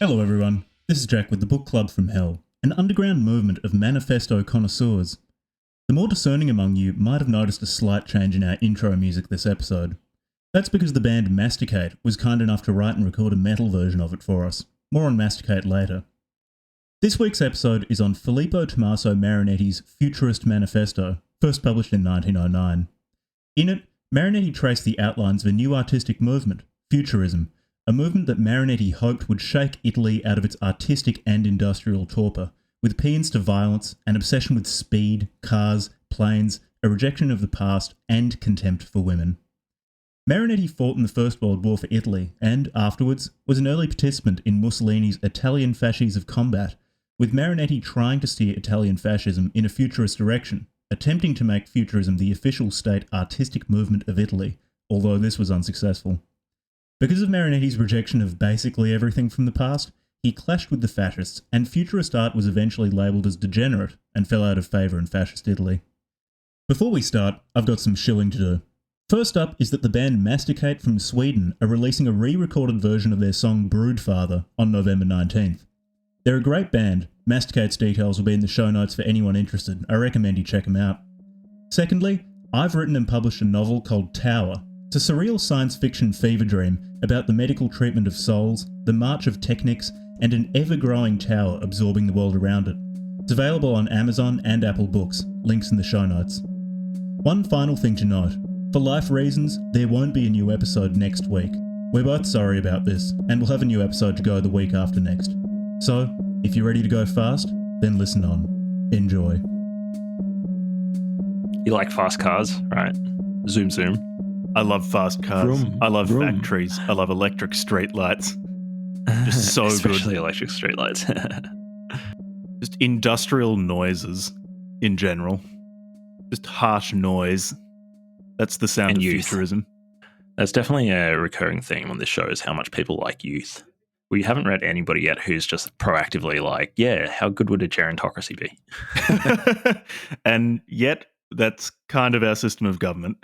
Hello everyone, this is Jack with the Book Club from Hell, an underground movement of manifesto connoisseurs. The more discerning among you might have noticed a slight change in our intro music this episode. That's because the band MASTICATE was kind enough to write and record a metal version of it for us. More on MASTICATE later. This week's episode is on Filippo Tomasso Marinetti's Futurist Manifesto, first published in 1909. In it, Marinetti traced the outlines of a new artistic movement, Futurism, a movement that Marinetti hoped would shake Italy out of its artistic and industrial torpor, with paeans to violence, an obsession with speed, cars, planes, a rejection of the past, and contempt for women. Marinetti fought in the First World War for Italy and, afterwards, was an early participant in Mussolini's Italian Fasces of Combat, with Marinetti trying to steer Italian fascism in a futurist direction, attempting to make Futurism the official state artistic movement of Italy, although this was unsuccessful. Because of Marinetti's rejection of basically everything from the past, he clashed with the fascists, and futurist art was eventually labelled as degenerate and fell out of favour in fascist Italy. Before we start, I've got some shilling to do. First up is that the band MASTICATE from Sweden are releasing a re-recorded version of their song Broodfather on November 19th. They're a great band. MASTICATE's details will be in the show notes for anyone interested. I recommend you check them out. Secondly, I've written and published a novel called Tower. It's a surreal science fiction fever dream about the medical treatment of souls, the march of technics, and an ever-growing tower absorbing the world around it. It's available on Amazon and Apple Books, links in the show notes. One final thing to note. For life reasons, there won't be a new episode next week. We're both sorry about this, and we'll have a new episode to go the week after next. So, if you're ready to go fast, then listen on. Enjoy. You like fast cars, right? Zoom, zoom. I love fast cars. Vroom, I love vroom. factories. I love electric streetlights. Just so Especially good. electric streetlights. Just industrial noises in general. Just harsh noise. That's the sound And of youth. futurism. That's definitely a recurring theme on this show is how much people like youth. We haven't read anybody yet who's just proactively like, yeah, how good would a gerontocracy be? And yet, that's kind of our system of government.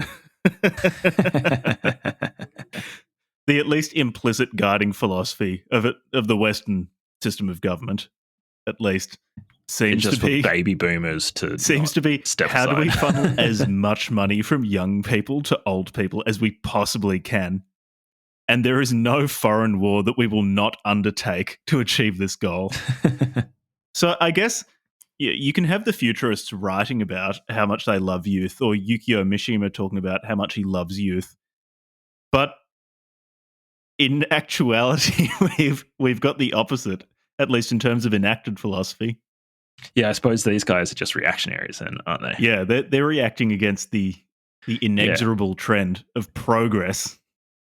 The at least implicit guiding philosophy of the Western system of government, at least, seems just to be for baby boomers to seems to be step how do we aside. funnel as much money from young people to old people as we possibly can. And there is no foreign war that we will not undertake to achieve this goal. So I guess you can have the futurists writing about how much they love youth, or Yukio Mishima talking about how much he loves youth. But in actuality, we've got the opposite, at least in terms of enacted philosophy. Yeah, I suppose these guys are just reactionaries then, aren't they? Yeah, they're reacting against the inexorable trend of progress,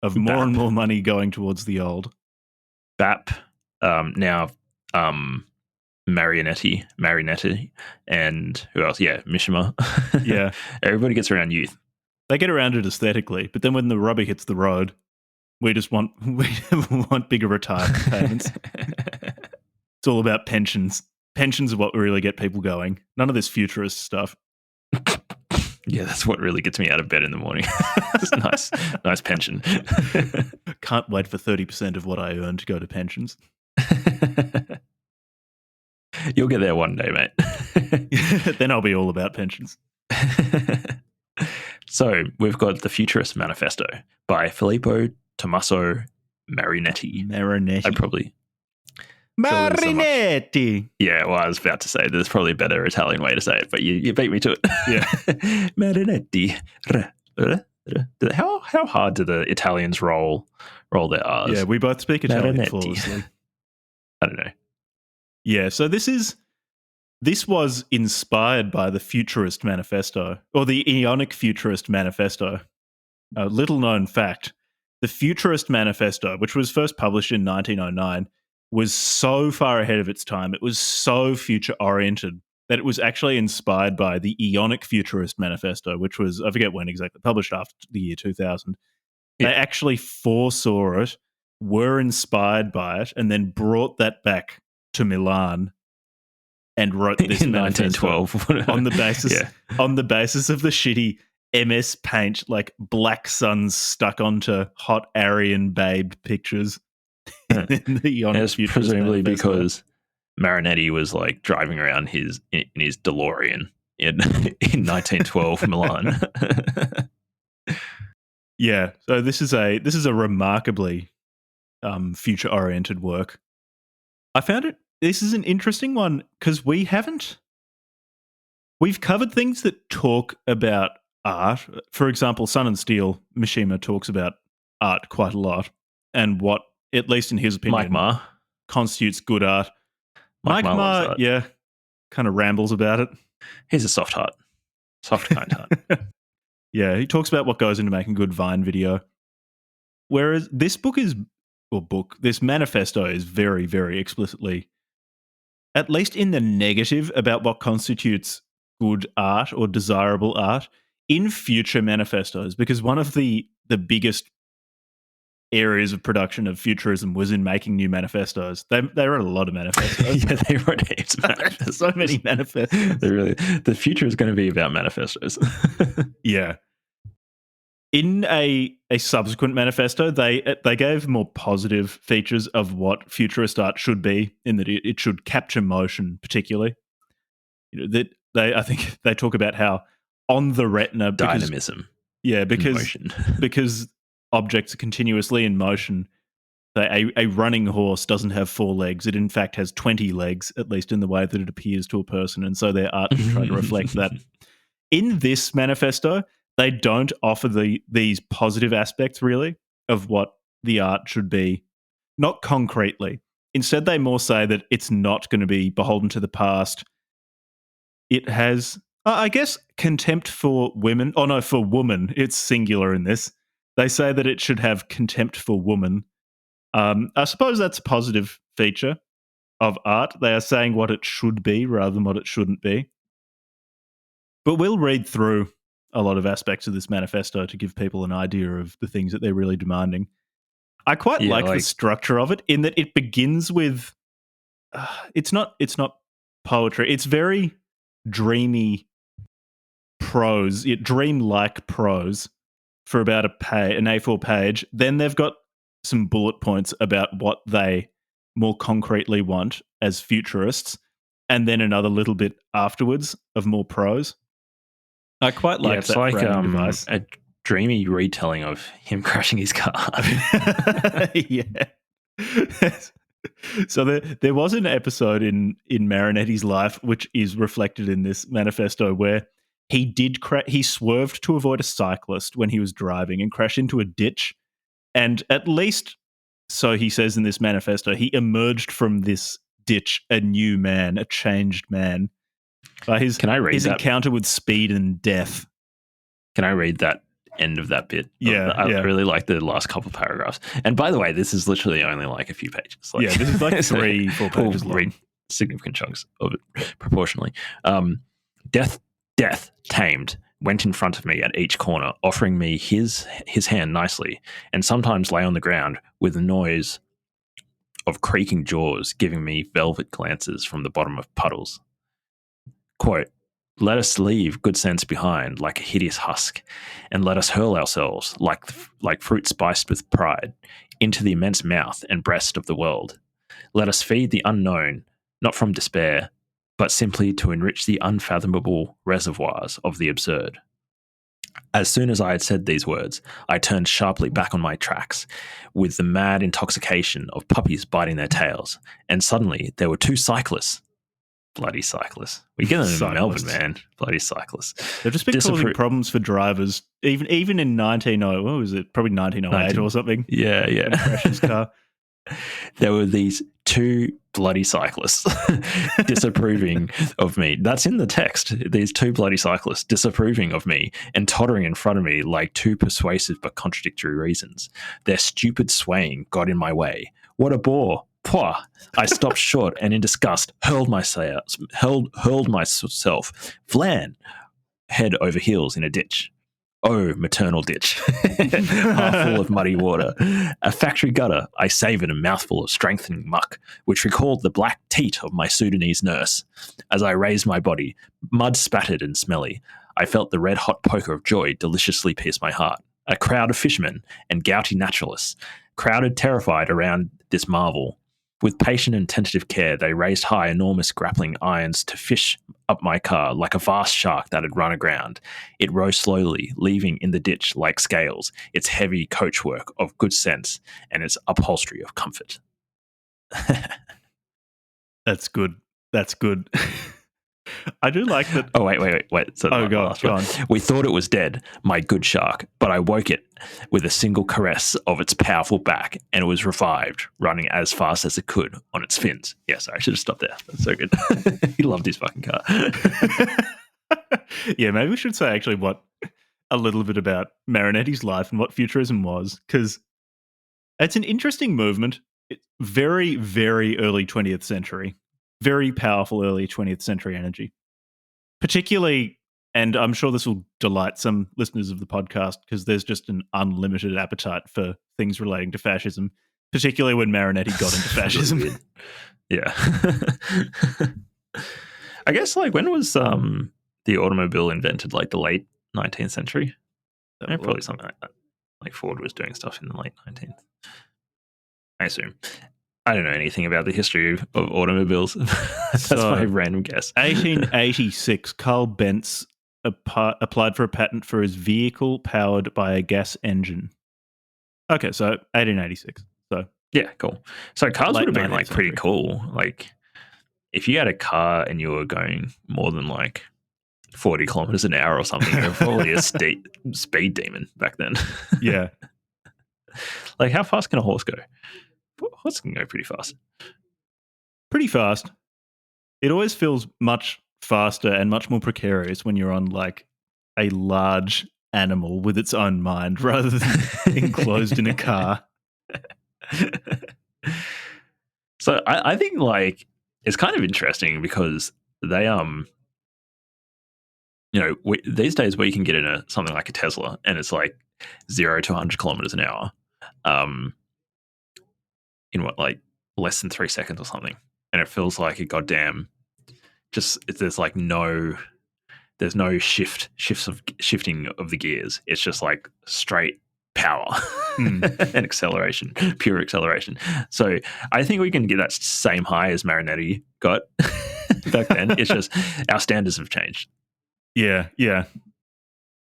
of more and more money going towards the old. BAP, now Marinetti, and who else? Yeah, Mishima. Yeah. Everybody gets around youth. They get around it aesthetically, but then when the rubber hits the road, we want bigger retirement payments. It's all about pensions. Pensions are what really get people going. None of this futurist stuff. Yeah, that's what really gets me out of bed in the morning. Just nice pension. Can't wait for 30% of what I earn to go to pensions. You'll get there one day, mate. Then I'll be all about pensions. So we've got the Futurist Manifesto by Filippo Tomasso Marinetti. I'd probably... Marinetti! Yeah, well, I was about to say there's probably a better Italian way to say it, but you beat me to it. Yeah. Marinetti. How hard do the Italians roll their R's? Yeah, we both speak Italian Marinetti. flawlessly. I don't know. Yeah, so this was inspired by the Futurist Manifesto, or the Ionic Futurist Manifesto. A little known fact, the Futurist Manifesto, which was first published in 1909, was so far ahead of its time, it was so future-oriented, that it was actually inspired by the Ionic Futurist Manifesto, which was, I forget when exactly, published after the year 2000. Yeah. They actually foresaw it, were inspired by it, and then brought that back to Milan and wrote this in manifesto 1912 on the basis of the shitty MS Paint, like black suns stuck onto hot Aryan babe pictures in the honest It's presumably because Marinetti was like driving around in his DeLorean in 1912 Milan. Yeah, so this is a remarkably future-oriented work. I found this is an interesting one because we've covered things that talk about art. For example, Sun and Steel, Mishima talks about art quite a lot and what, at least in his opinion, Mike Ma constitutes good art. Mike Ma loves that. Yeah, kind of rambles about it. He's a soft heart. Soft, kind heart. Yeah, he talks about what goes into making a good Vine video. Whereas this this manifesto is very, very explicitly, at least in the negative, about what constitutes good art or desirable art in future manifestos, because one of the biggest areas of production of futurism was in making new manifestos. They wrote a lot of manifestos. Yeah, they wrote heaps of manifestos. So many manifestos. The future is going to be about manifestos. Yeah. In a subsequent manifesto, they gave more positive features of what futurist art should be, in that it should capture motion, particularly. I think they talk about how on the retina, dynamism. Because objects are continuously in motion. A running horse doesn't have 4 legs. It in fact has 20 legs, at least in the way that it appears to a person, and so their art should try to reflect that. In this manifesto, they don't offer these positive aspects, really, of what the art should be, not concretely. Instead, they more say that it's not going to be beholden to the past. It has, I guess, contempt for women. Oh, no, for woman. It's singular in this. They say that it should have contempt for woman. I suppose that's a positive feature of art. They are saying what it should be rather than what it shouldn't be. But we'll read through a lot of aspects of this manifesto to give people an idea of the things that they're really demanding. I quite like the structure of it, in that it begins with it's not poetry. It's very dreamy prose, dream-like prose for about an A4 page. Then they've got some bullet points about what they more concretely want as futurists, and then another little bit afterwards of more prose. I quite like it's that like device. a dreamy retelling of him crashing his car. Yeah. So there was an episode in Marinetti's life, which is reflected in this manifesto, where he swerved to avoid a cyclist when he was driving and crashed into a ditch. And at least, so he says in this manifesto, he emerged from this ditch a new man, a changed man. His encounter with speed and death. Can I read that end of that bit? Yeah. I really like the last couple of paragraphs. And by the way, this is literally only like a few pages. This is like 3-4 pages long. Read significant chunks of it proportionally. Death tamed, went in front of me at each corner, offering me his hand nicely, and sometimes lay on the ground with the noise of creaking jaws, giving me velvet glances from the bottom of puddles. Quote, "Let us leave good sense behind like a hideous husk, and let us hurl ourselves like fruit spiced with pride into the immense mouth and breast of the world. Let us feed the unknown, not from despair, but simply to enrich the unfathomable reservoirs of the absurd." As soon as I had said these words, I turned sharply back on my tracks with the mad intoxication of puppies biting their tails, and suddenly there were 2 cyclists. Bloody cyclists. We get them in Melbourne, man. Bloody cyclists. They've just been causing problems for drivers, even in 1908 or something. Yeah. Crashed his car. There were these 2 bloody cyclists disapproving of me. That's in the text. These 2 bloody cyclists disapproving of me and tottering in front of me like 2 persuasive but contradictory reasons. Their stupid swaying got in my way. What a bore. Pwah! I stopped short and in disgust hurled myself, flan, head over heels in a ditch. Oh, maternal ditch, half full of muddy water. A factory gutter, I savoured a mouthful of strengthening muck, which recalled the black teat of my Sudanese nurse. As I raised my body, mud spattered and smelly, I felt the red-hot poker of joy deliciously pierce my heart. A crowd of fishermen and gouty naturalists crowded terrified around this marvel. With patient and tentative care, they raised high enormous grappling irons to fish up my car like a vast shark that had run aground. It rose slowly, leaving in the ditch like scales its heavy coachwork of good sense and its upholstery of comfort. That's good. That's good. I do like that. Oh, wait. So go on. We thought it was dead, my good shark, but I woke it with a single caress of its powerful back, and it was revived, running as fast as it could on its fins. Yes, I should have stopped there. That's so good. He loved his fucking car. Yeah, maybe we should say actually a little bit about Marinetti's life and what Futurism was, because it's an interesting movement. It's very, very early 20th century. Very powerful early 20th century energy. Particularly, and I'm sure this will delight some listeners of the podcast because there's just an unlimited appetite for things relating to fascism, particularly when Marinetti got into fascism. Yeah. I guess, like, when was the automobile invented? Like the late 19th century? Probably something like that. Like Ford was doing stuff in the late 19th. I assume. I don't know anything about the history of automobiles. That's my random guess. 1886, Carl Benz applied for a patent for his vehicle powered by a gas engine. Okay, so 1886. So yeah, cool. So cars would have been like pretty century. cool. Like if you had a car and you were going more than like 40 kilometers an hour or something, you were probably a speed demon back then. Yeah. Like how fast can a horse go? Horse can go pretty fast. Pretty fast. It always feels much faster and much more precarious when you're on like a large animal with its own mind rather than enclosed in a car. So I think like it's kind of interesting because they these days we can get in something like a Tesla and it's like 0 to 100 kilometers an hour. In what, like less than 3 seconds or something, and it feels like a goddamn there's no shifting of the gears. It's just like straight power and acceleration, pure acceleration. So I think we can get that same high as Marinetti got back then. It's just our standards have changed. Yeah.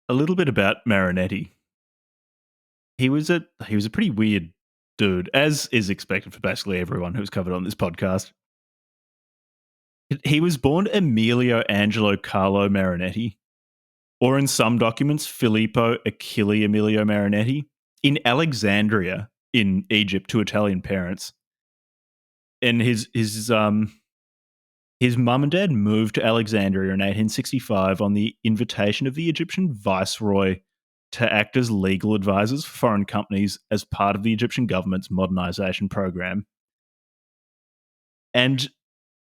A little bit about Marinetti. He was a pretty weird dude, as is expected for basically everyone who's covered on this podcast. He was born Emilio Angelo Carlo Marinetti, or in some documents, Filippo Achille Emilio Marinetti, in Alexandria in Egypt to Italian parents. And his mum and dad moved to Alexandria in 1865 on the invitation of the Egyptian viceroy to act as legal advisors for foreign companies as part of the Egyptian government's modernization program. And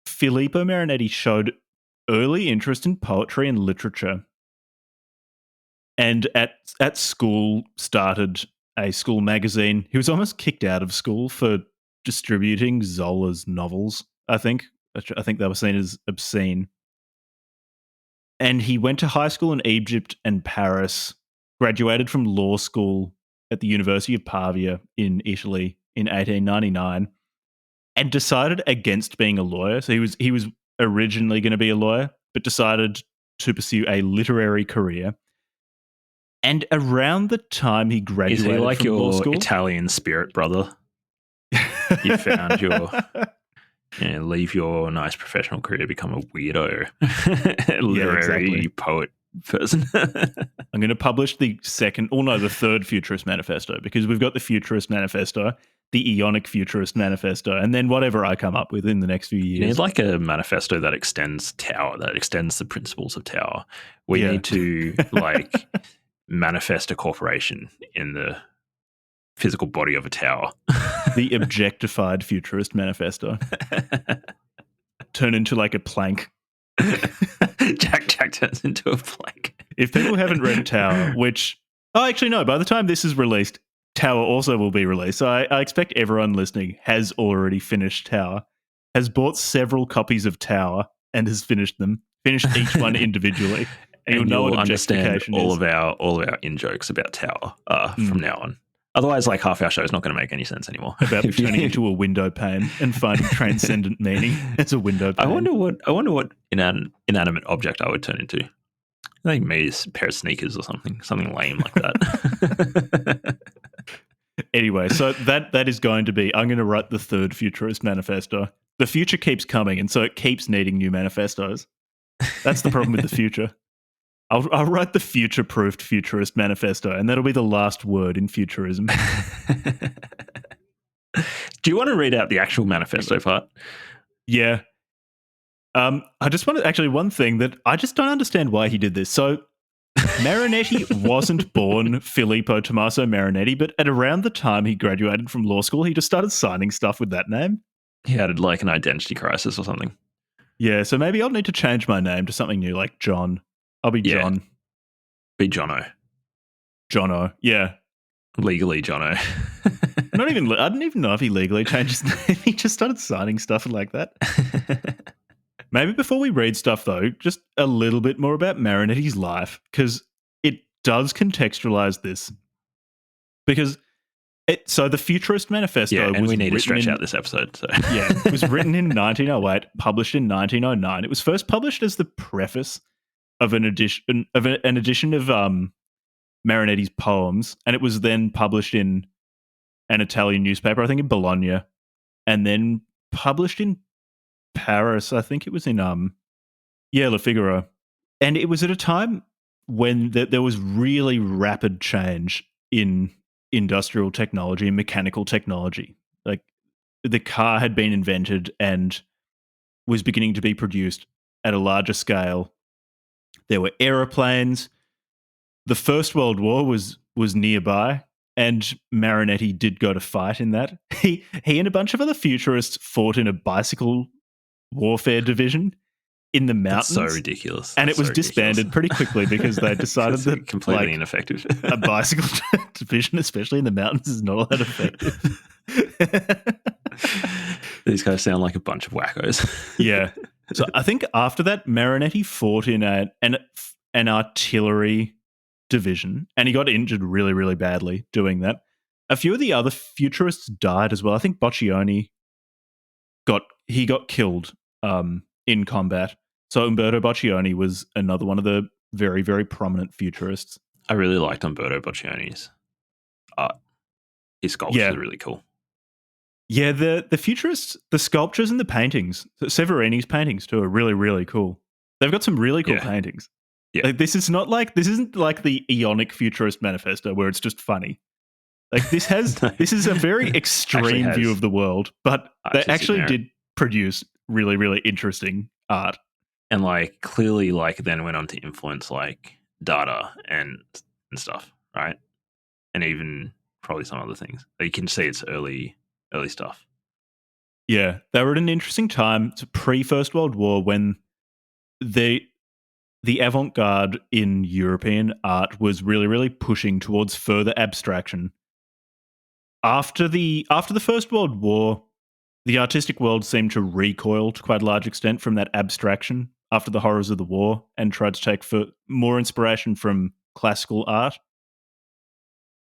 Filippo Marinetti showed early interest in poetry and literature. And at school started a school magazine. He was almost kicked out of school for distributing Zola's novels, I think. I think they were seen as obscene. And he went to high school in Egypt and Paris, graduated from law school at the University of Pavia in Italy in 1899, and decided against being a lawyer. So he was originally going to be a lawyer, but decided to pursue a literary career. And around the time he graduated Is he like from your law school, Italian spirit brother? You found your... leave your nice professional career, become a weirdo literary poet person. I'm going to publish the third Futurist Manifesto, because we've got the Futurist Manifesto, the Ionic Futurist Manifesto, and then whatever I come up with in the next few years. You need like a manifesto that extends Tower, that extends the principles of Tower. We need to like manifest a corporation in the physical body of a tower. The objectified Futurist Manifesto. Turn into like a plank. Jack turns into a plank. If people haven't read Tower, actually no, by the time this is released, Tower also will be released. So I expect everyone listening has already finished Tower, has bought several copies of Tower and has finished each one individually. And you'll know what understand objectification all is. of our in-jokes about Tower from now on. Otherwise, like half our show is not going to make any sense anymore. About turning into a window pane and finding transcendent meaning as a window pane. I wonder what inanimate object I would turn into. I think maybe a pair of sneakers or something lame like that. Anyway, so that is going to be, I'm going to write the third Futurist Manifesto. The future keeps coming, and so it keeps needing new manifestos. That's the problem with the future. I'll write the future-proofed Futurist Manifesto, and that'll be the last word in futurism. Do you want to read out the actual manifesto part? Yeah. I just want to, actually, one thing that I just don't understand why he did this. So Marinetti wasn't born Filippo Tomasso Marinetti, but at around the time he graduated from law school, he just started signing stuff with that name. He had like an identity crisis or something. Yeah, so maybe I'll need to change my name to something new, like John. I'll be John. Be Jono. Jono, yeah. Legally Jono. I didn't even know if he legally changed his name. He just started signing stuff like that. Maybe before we read stuff, though, just a little bit more about Marinetti's life, because it does contextualize this. Because so the Futurist Manifesto and was we need to stretch out this eepisode. So. Yeah, it was written in 1908, published in 1909. It was first published as the preface of an edition of Marinetti's poems, and it was then published in an Italian newspaper, I think in Bologna, and then published in Paris. I think it was in Le Figaro, and it was at a time when there was really rapid change in industrial technology and mechanical technology. Like the car had been invented and was beginning to be produced at a larger scale. There were aeroplanes. The First World War was nearby, and Marinetti did go to fight in that. He and a bunch of other futurists fought in a bicycle warfare division in the mountains. That's so ridiculous. And it was disbanded pretty quickly because they decided that completely ineffective. A bicycle division, especially in the mountains, is not that effective. These guys sound like a bunch of wackos. Yeah. So I think after that, Marinetti fought in an artillery division, and he got injured really, really badly doing that. A few of the other futurists died as well. I think Boccioni got killed in combat. So Umberto Boccioni was another one of the very, very prominent futurists. I really liked Umberto Boccioni's art. His sculptures are really cool. Yeah, the futurists, the sculptures and the paintings, Severini's paintings too, are really, really cool. They've got some really cool paintings. Yeah. Like, this isn't like the Ionic Futurist Manifesto where it's just funny. Like this is a very extreme view of the world, but they actually did produce really, really interesting art. And like clearly like then went on to influence like data and stuff, right? And even probably some other things. You can see it's early stuff. Yeah, they were at an interesting time. It's pre-First World War when the avant-garde in European art was really, really pushing towards further abstraction. After the First World War, the artistic world seemed to recoil to quite a large extent from that abstraction after the horrors of the war and tried to take for more inspiration from classical art.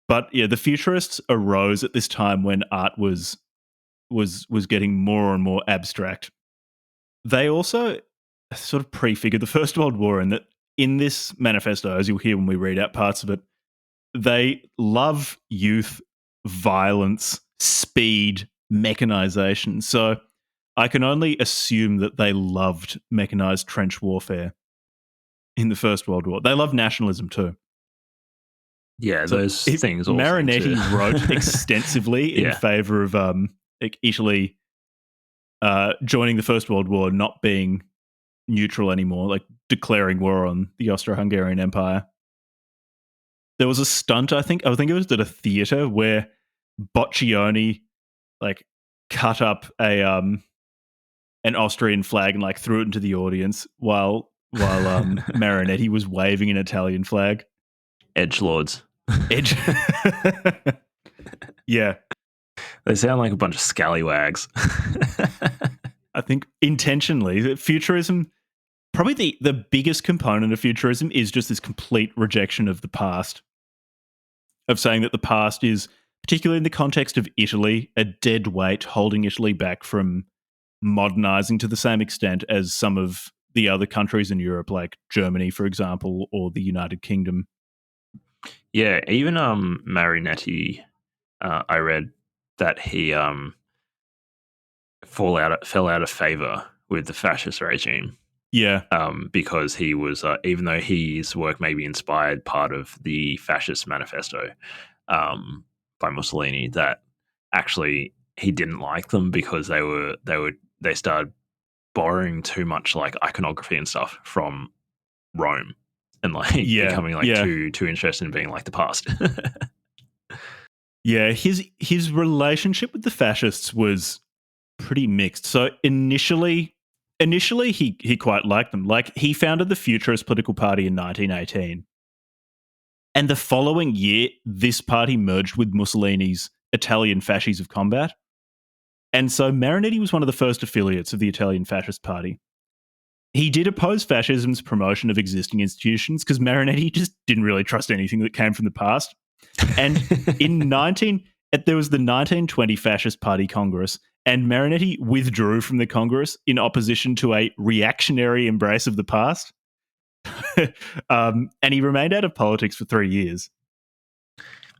But yeah, the futurists arose at this time when art was getting more and more abstract. They also sort of prefigured the First World War in that in this manifesto, as you'll hear when we read out parts of it, they love youth, violence, speed, mechanization. So I can only assume that they loved mechanized trench warfare in the First World War. They love nationalism too. Yeah, so those things also. Marinetti wrote extensively in favor of Italy joining the First World War, not being neutral anymore, like declaring war on the Austro-Hungarian Empire. There was a stunt, I think it was at a theatre where Boccioni like cut up an Austrian flag and like threw it into the audience while Marinetti was waving an Italian flag. Edgelords. Yeah. They sound like a bunch of scallywags. I think intentionally, futurism, probably the biggest component of futurism is just this complete rejection of the past, of saying that the past is particularly in the context of Italy, a dead weight holding Italy back from modernizing to the same extent as some of the other countries in Europe, like Germany, for example, or the United Kingdom. Yeah, even Marinetti, I read that he fell out of favor with the fascist regime. Yeah. Because he was, even though his work maybe inspired part of the Fascist Manifesto by Mussolini, that actually he didn't like them because they started borrowing too much like iconography and stuff from Rome and like becoming like too interested in being like the past. Yeah, his relationship with the fascists was pretty mixed. So initially he quite liked them. Like, he founded the Futurist political party in 1918. And the following year, this party merged with Mussolini's Italian Fasces of Combat. And so Marinetti was one of the first affiliates of the Italian Fascist Party. He did oppose fascism's promotion of existing institutions because Marinetti just didn't really trust anything that came from the past. And there was the 1920 Fascist Party Congress, and Marinetti withdrew from the Congress in opposition to a reactionary embrace of the past. And he remained out of politics for 3 years.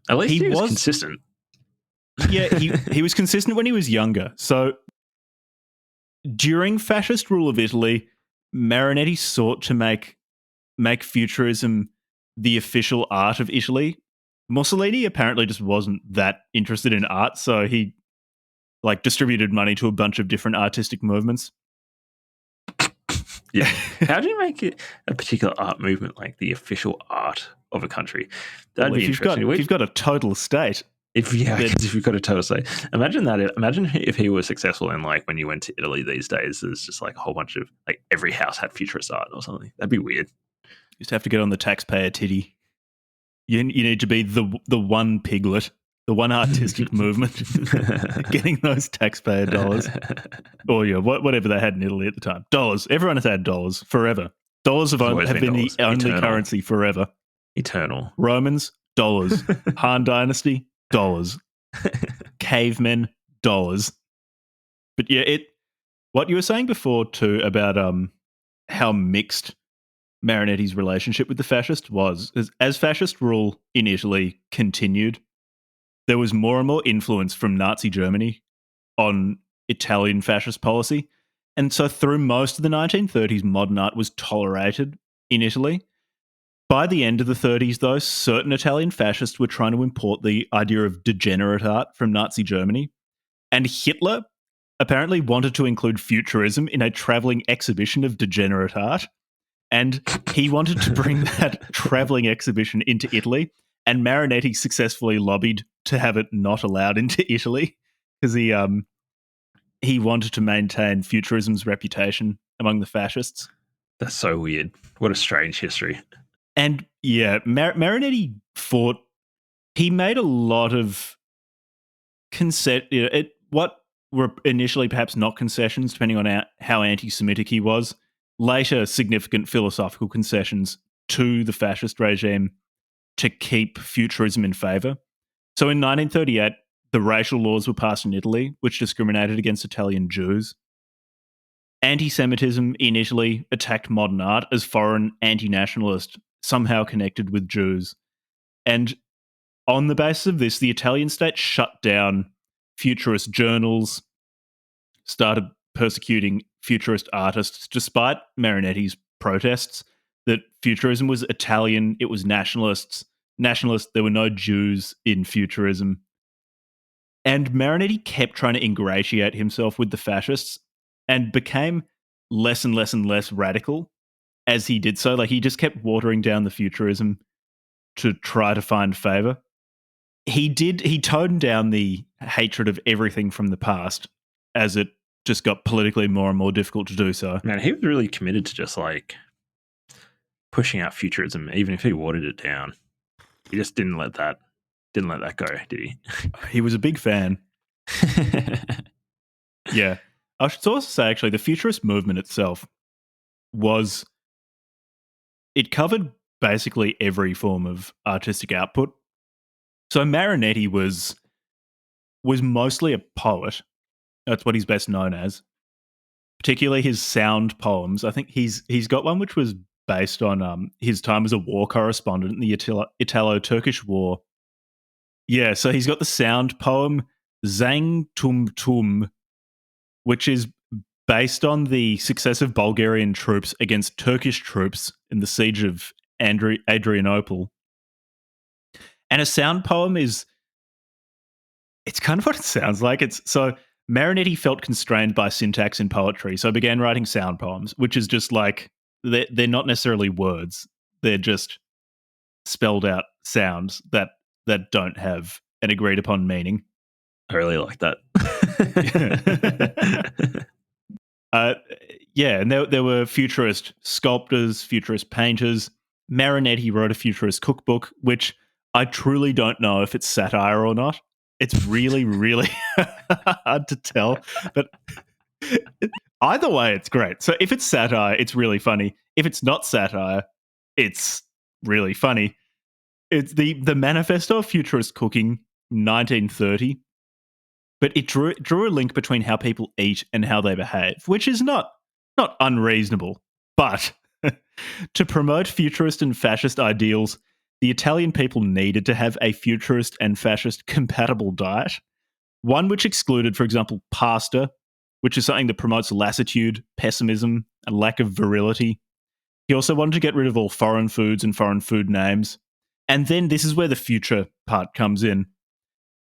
At least he was consistent. Yeah, he was consistent when he was younger. So during fascist rule of Italy, Marinetti sought to make Futurism the official art of Italy. Mussolini apparently just wasn't that interested in art, so he like distributed money to a bunch of different artistic movements. Yeah. How do you make it a particular art movement like the official art of a country? That'd be interesting. If you've got a total state. If you've got a total state. Imagine that. Imagine if he was successful in like when you went to Italy these days, there's just like a whole bunch of like every house had futurist art or something. That'd be weird. You just have to get on the taxpayer titty. You need to be the one piglet, the one artistic movement, getting those taxpayer dollars. Or whatever they had in Italy at the time. Dollars. Everyone has had dollars forever. Dollars have been dollars. The only currency forever. Eternal. Romans, dollars. Han Dynasty, dollars. Cavemen, dollars. But yeah, what you were saying before too about how mixed Marinetti's relationship with the fascist was, as fascist rule in Italy continued, there was more and more influence from Nazi Germany on Italian fascist policy. And so through most of the 1930s, modern art was tolerated in Italy. By the end of the 30s, though, certain Italian fascists were trying to import the idea of degenerate art from Nazi Germany. And Hitler apparently wanted to include Futurism in a travelling exhibition of degenerate art. And he wanted to bring that travelling exhibition into Italy. And Marinetti successfully lobbied to have it not allowed into Italy because he wanted to maintain Futurism's reputation among the fascists. That's so weird. What a strange history. And yeah, Marinetti fought. He made a lot of what were initially perhaps not concessions, depending on how anti-Semitic he was. Later, significant philosophical concessions to the fascist regime to keep Futurism in favour. So in 1938, the racial laws were passed in Italy, which discriminated against Italian Jews. Anti-Semitism in Italy attacked modern art as foreign anti-nationalist, somehow connected with Jews. And on the basis of this, the Italian state shut down Futurist journals, started persecuting Futurist artists, despite Marinetti's protests that Futurism was Italian, it was nationalist, there were no Jews in Futurism. And Marinetti kept trying to ingratiate himself with the fascists and became less and less and less radical as he did so. Like, he just kept watering down the Futurism to try to find favour. He toned down the hatred of everything from the past as it just got politically more and more difficult to do so. Man, he was really committed to just like pushing out Futurism, even if he watered it down. He just didn't let that go, did he? He was a big fan. Yeah. I should also say, actually, the Futurist movement itself it covered basically every form of artistic output. So Marinetti was was mostly a poet. That's what he's best known as. Particularly his sound poems. I think he's got one which was based on his time as a war correspondent in the Italo-Turkish War. Yeah, so he's got the sound poem Zang Tum Tum, which is based on the success of Bulgarian troops against Turkish troops in the siege of Adrianople. And a sound poem it's kind of what it sounds like. So Marinetti felt constrained by syntax in poetry, so began writing sound poems, which is just like, they're not necessarily words. They're just spelled out sounds that don't have an agreed upon meaning. I really like that. And there were futurist sculptors, futurist painters. Marinetti wrote a futurist cookbook, which I truly don't know if it's satire or not. It's really, really hard to tell. But either way, it's great. So if it's satire, it's really funny. If it's not satire, it's really funny. It's the Manifesto of Futurist Cooking, 1930. But it drew a link between how people eat and how they behave, which is not unreasonable. But to promote futurist and fascist ideals, the Italian people needed to have a futurist and fascist compatible diet, one which excluded, for example, pasta, which is something that promotes lassitude, pessimism, and lack of virility. He also wanted to get rid of all foreign foods and foreign food names. And then this is where the future part comes in.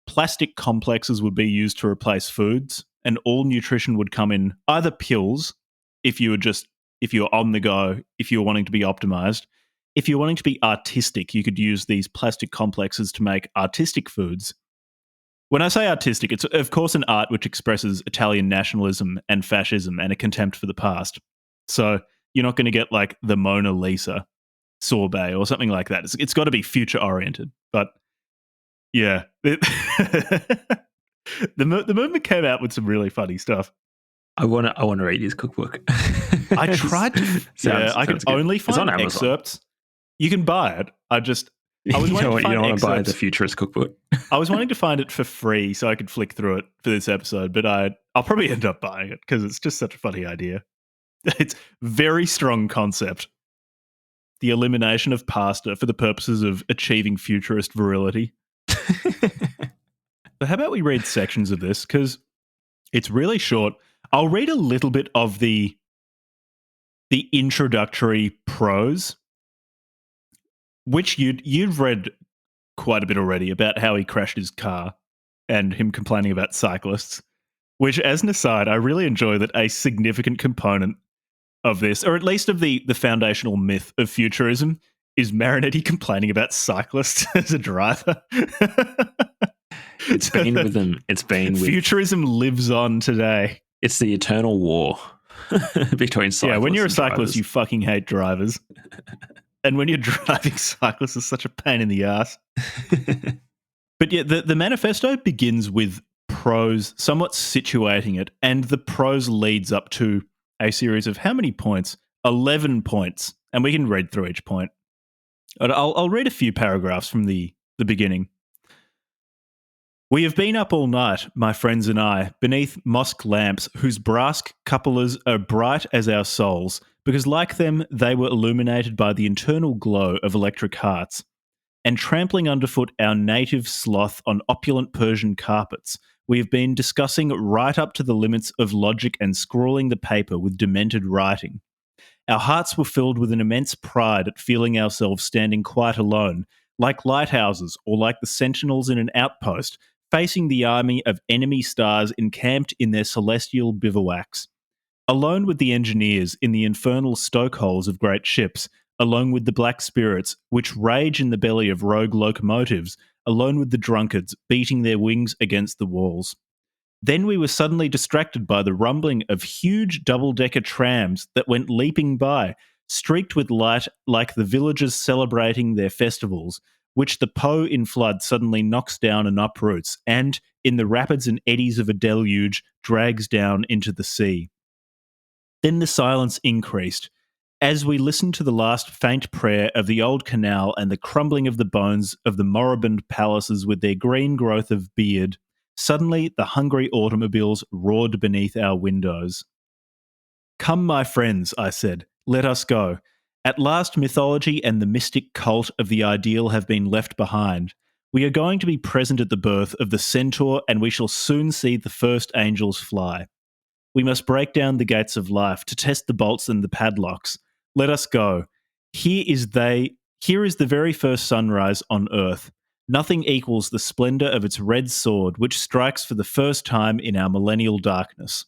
Plastic complexes would be used to replace foods, and all nutrition would come in either pills, if you were on the go, if you were wanting to be optimized. If you're wanting to be artistic, you could use these plastic complexes to make artistic foods. When I say artistic, it's of course an art which expresses Italian nationalism and fascism and a contempt for the past. So you're not going to get like the Mona Lisa sorbet or something like that. It's got to be future-oriented. But yeah, the movement came out with some really funny stuff. I want to read his cookbook. I tried to. I could only find excerpts. You can buy it. I was you don't want to buy the Futurist cookbook. I was wanting to find it for free so I could flick through it for this episode, but I'll probably end up buying it because it's just such a funny idea. It's very strong concept. The elimination of pasta for the purposes of achieving futurist virility. So how about we read sections of this, because it's really short. I'll read a little bit of the introductory prose, which you've read quite a bit already about how he crashed his car and him complaining about cyclists, which, as an aside, I really enjoy that a significant component of this, or at least of the foundational myth of futurism, is Marinetti complaining about cyclists as a driver. It's been with them. It's been with... Futurism lives on today. It's the eternal war between cyclists. Yeah, when you're a cyclist, drivers. you fucking hate drivers. And when you're driving cyclists, it's such a pain in the ass. But yeah, the manifesto begins with prose, somewhat situating it, and the prose leads up to a series of how many points? 11 points. And we can read through each point. I'll read a few paragraphs from the beginning. We have been up all night, my friends and I, beneath mosque lamps whose brass cupolas are bright as our souls, because like them, they were illuminated by the internal glow of electric hearts. And trampling underfoot our native sloth on opulent Persian carpets, we have been discussing right up to the limits of logic and scrawling the paper with demented writing. Our hearts were filled with an immense pride at feeling ourselves standing quite alone, like lighthouses or like the sentinels in an outpost, facing the army of enemy stars encamped in their celestial bivouacs. Alone with the engineers in the infernal stokeholes of great ships, alone with the black spirits which rage in the belly of rogue locomotives, alone with the drunkards beating their wings against the walls. Then we were suddenly distracted by the rumbling of huge double-decker trams that went leaping by, streaked with light like the villagers celebrating their festivals, which the Po in flood suddenly knocks down and uproots, and, in the rapids and eddies of a deluge, drags down into the sea. Then the silence increased, as we listened to the last faint prayer of the old canal and the crumbling of the bones of the moribund palaces with their green growth of beard, Suddenly, the hungry automobiles roared beneath our windows. "Come, my friends," I said, "let us go. At last, mythology and the mystic cult of the ideal have been left behind. We are going to be present at the birth of the centaur, and we shall soon see the first angels fly. We must break down the gates of life to test the bolts and the padlocks. Let us go. Here is the very first sunrise on earth. Nothing equals the splendor of its red sword, which strikes for the first time in our millennial darkness."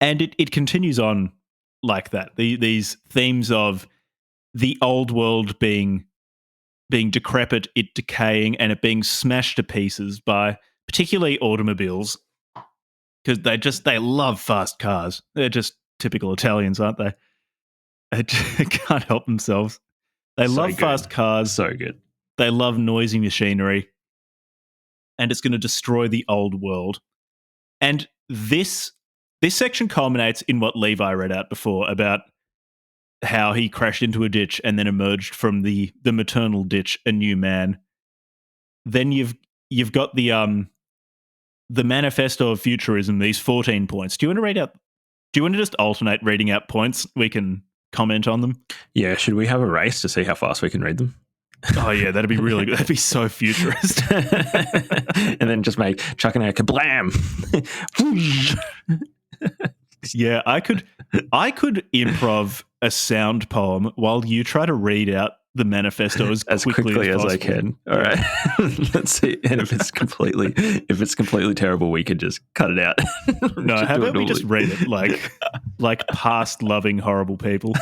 And it continues on like that. These themes of the old world being decrepit, it decaying, and it being smashed to pieces by particularly automobiles, because they love fast cars. They're just typical Italians, aren't they? They can't help themselves. They love fast cars. So good. They love noisy machinery, and it's going to destroy the old world. And this section culminates in what Levi read out before about how he crashed into a ditch and then emerged from the maternal ditch a new man. Then you've got the manifesto of futurism, these 14 points. Do you want to just alternate reading out points? We can comment on them. Yeah, should we have a race to see how fast we can read them? Oh yeah, that'd be really good. That'd be so futurist. And then just chucking out kablam. Yeah, I could improv a sound poem while you try to read out the manifesto as quickly as I can. All right. Let's see. And if it's completely terrible, we could just cut it out. No, how about we just read it like past loving horrible people?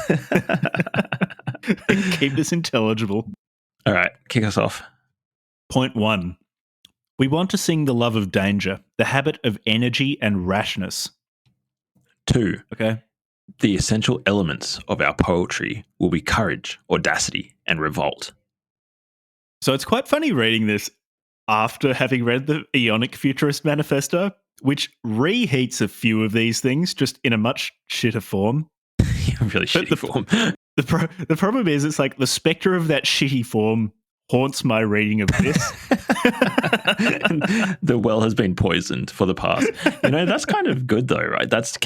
Keep this intelligible. All right, kick us off. Point 1. We want to sing the love of danger, the habit of energy and rashness. 2. Okay. The essential elements of our poetry will be courage, audacity, and revolt. So it's quite funny reading this after having read the Ionic Futurist Manifesto, which reheats a few of these things just in a much shitter form. Really shitty form. The problem is, it's like the spectre of that shitty form haunts my reading of this. The well has been poisoned for the past. That's kind of good though, right? That's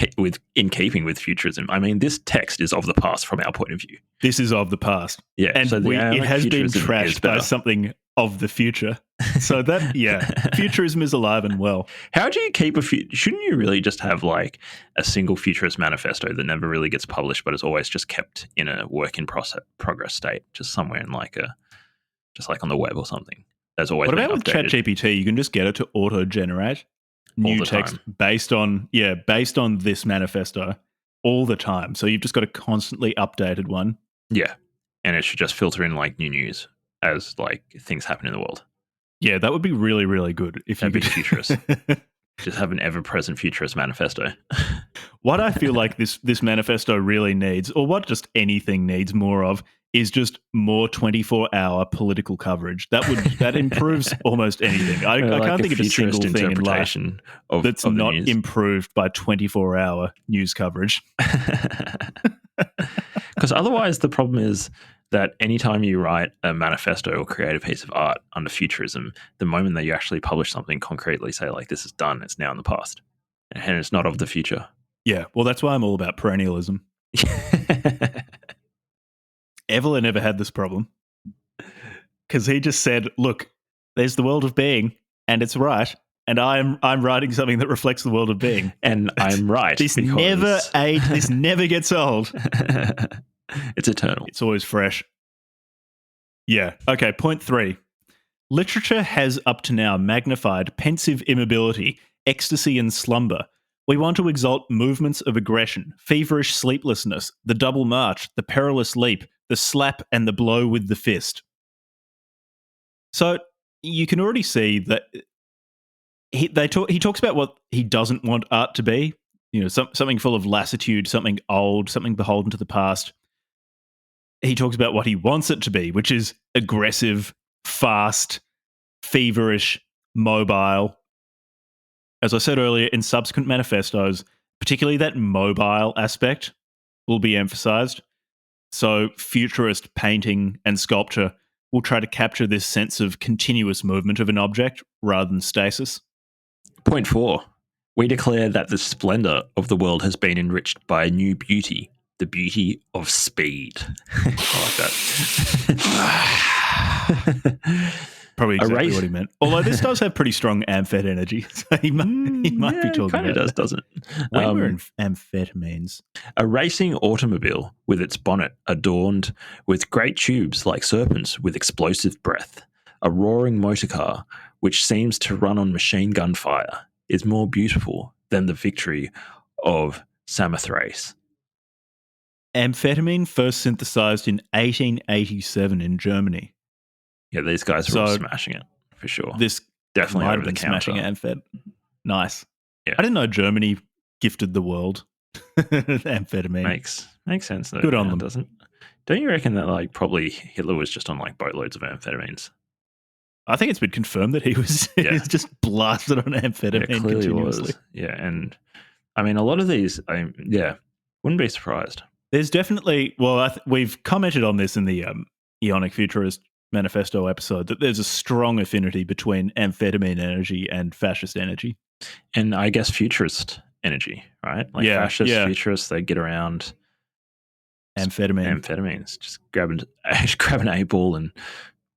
in keeping with futurism. I mean, this text is of the past from our point of view. This is of the past. Yeah. And it has been trashed by something of the future. So that, yeah, futurism is alive and well. How do you keep shouldn't you really just have like a single futurist manifesto that never really gets published, but is always just kept in a work in progress state, just somewhere in just like on the web or something? That's always. What about with ChatGPT? You can just get it to auto-generate new text based on this manifesto all the time. So you've just got a constantly updated one. Yeah, and it should just filter in like new news as like things happen in the world. Yeah, that would be really, really good if That'd you be futurist. Just have an ever-present futurist manifesto. What I feel like this manifesto really needs, or what just anything needs more of, is just more 24-hour political coverage. That improves almost anything. I can't think of a single thing in life that's not improved by 24-hour news coverage. Because otherwise the problem is that anytime you write a manifesto or create a piece of art under futurism, the moment that you actually publish something concretely, say like this is done, it's now in the past. And it's not of the future. Yeah, well, that's why I'm all about perennialism. Evelyn never had this problem because he just said, look, there's the world of being and it's right. And I'm writing something that reflects the world of being. And I'm right. This never gets old. It's eternal. It's always fresh. Yeah. Okay, point 3. Literature has up to now magnified pensive immobility, ecstasy and slumber. We want to exalt movements of aggression, feverish sleeplessness, the double march, the perilous leap, the slap and the blow with the fist. So you can already see that he talks about what he doesn't want art to be. Something full of lassitude, something old, something beholden to the past. He talks about what he wants it to be, which is aggressive, fast, feverish, mobile. As I said earlier, in subsequent manifestos, particularly that mobile aspect will be emphasized. So futurist painting and sculpture will try to capture this sense of continuous movement of an object rather than stasis. Point 4. We declare that the splendor of the world has been enriched by a new beauty, the beauty of speed. I like that. Probably exactly what he meant. Although this does have pretty strong amphet energy, so he might be talking kind of about does, doesn't it? when we're in amphetamines. A racing automobile with its bonnet adorned with great tubes like serpents with explosive breath. A roaring motorcar, which seems to run on machine gun fire, is more beautiful than the victory of Samothrace. Amphetamine first synthesized in 1887 in Germany. Yeah, these guys are all smashing it, for sure. This definitely might over have the been counter. smashing amphet. Nice. Yeah. I didn't know Germany gifted the world amphetamine. Makes sense though. Good on them. Doesn't? Don't you reckon that like probably Hitler was just on like boatloads of amphetamines? I think it's been confirmed that he was he's just blasted on amphetamine Yeah, clearly continuously. was. Yeah, and I mean a lot of these, wouldn't be surprised. There's definitely, we've commented on this in the Ionic Futurist Manifesto episode, that there's a strong affinity between amphetamine energy and fascist energy. And I guess futurist energy, right? Like fascist, futurists, they get around amphetamines. Just grab an 8-ball and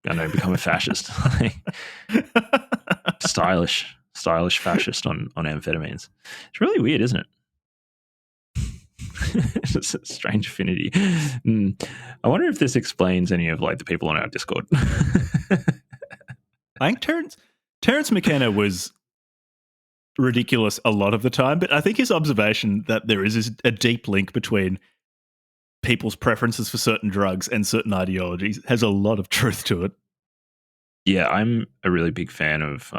become a fascist. stylish fascist on amphetamines. It's really weird, isn't it? It's a strange affinity. I wonder if this explains any of like the people on our Discord. I think Terence McKenna was ridiculous a lot of the time, but I think his observation that there is a deep link between people's preferences for certain drugs and certain ideologies has a lot of truth to it. Yeah, I'm a really big fan of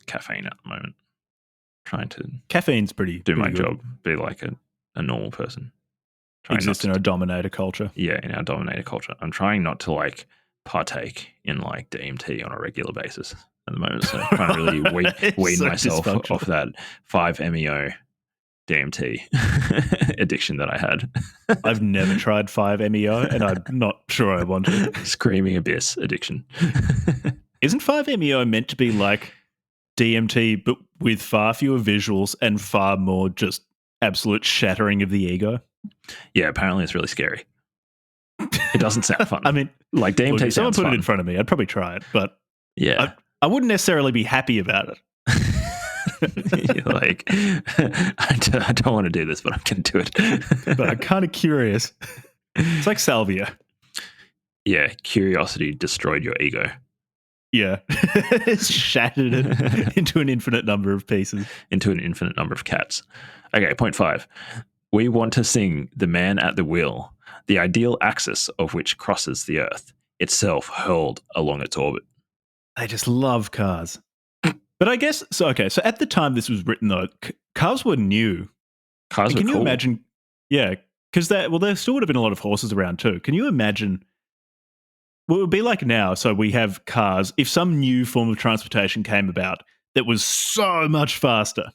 caffeine at the moment. Trying to caffeine's pretty my good. job, be like a normal person. Exist in our dominator culture. Yeah, in our dominator culture. I'm trying not to like partake in like DMT on a regular basis at the moment. So I'm trying to really wean myself off that 5-MeO DMT addiction that I had. I've never tried 5-MeO and I'm not sure I want to. Screaming abyss addiction. Isn't 5-MeO meant to be like DMT but with far fewer visuals and far more just absolute shattering of the ego? Yeah, apparently it's really scary. It doesn't sound fun. I mean, like DMT if someone sounds put fun. it in front of me, I'd probably try it, but yeah, I wouldn't necessarily be happy about it. Like, I don't want to do this, but I'm going to do it. But I'm kind of curious. It's like salvia. Yeah, curiosity destroyed your ego. Yeah. It's shattered it into an infinite number of pieces. Into an infinite number of cats. Okay, point 5. We want to sing The Man at the Wheel, the ideal axis of which crosses the Earth, itself hurled along its orbit. I just love cars. But I guess, so at the time this was written, though, cars were new. Cars were cool. Can you imagine? Yeah, because there still would have been a lot of horses around too. Can you imagine? Well, it would be like now. So we have cars. If some new form of transportation came about that was so much faster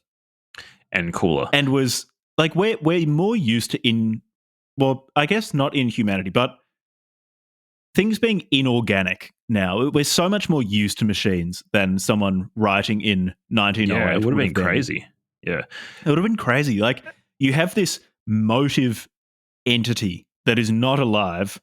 and cooler, and was like we're more used to I guess not in humanity, but things being inorganic now. We're so much more used to machines than someone writing in 1908. Yeah, it would have been crazy. Yeah. It would have been crazy. Like, you have this motive entity that is not alive,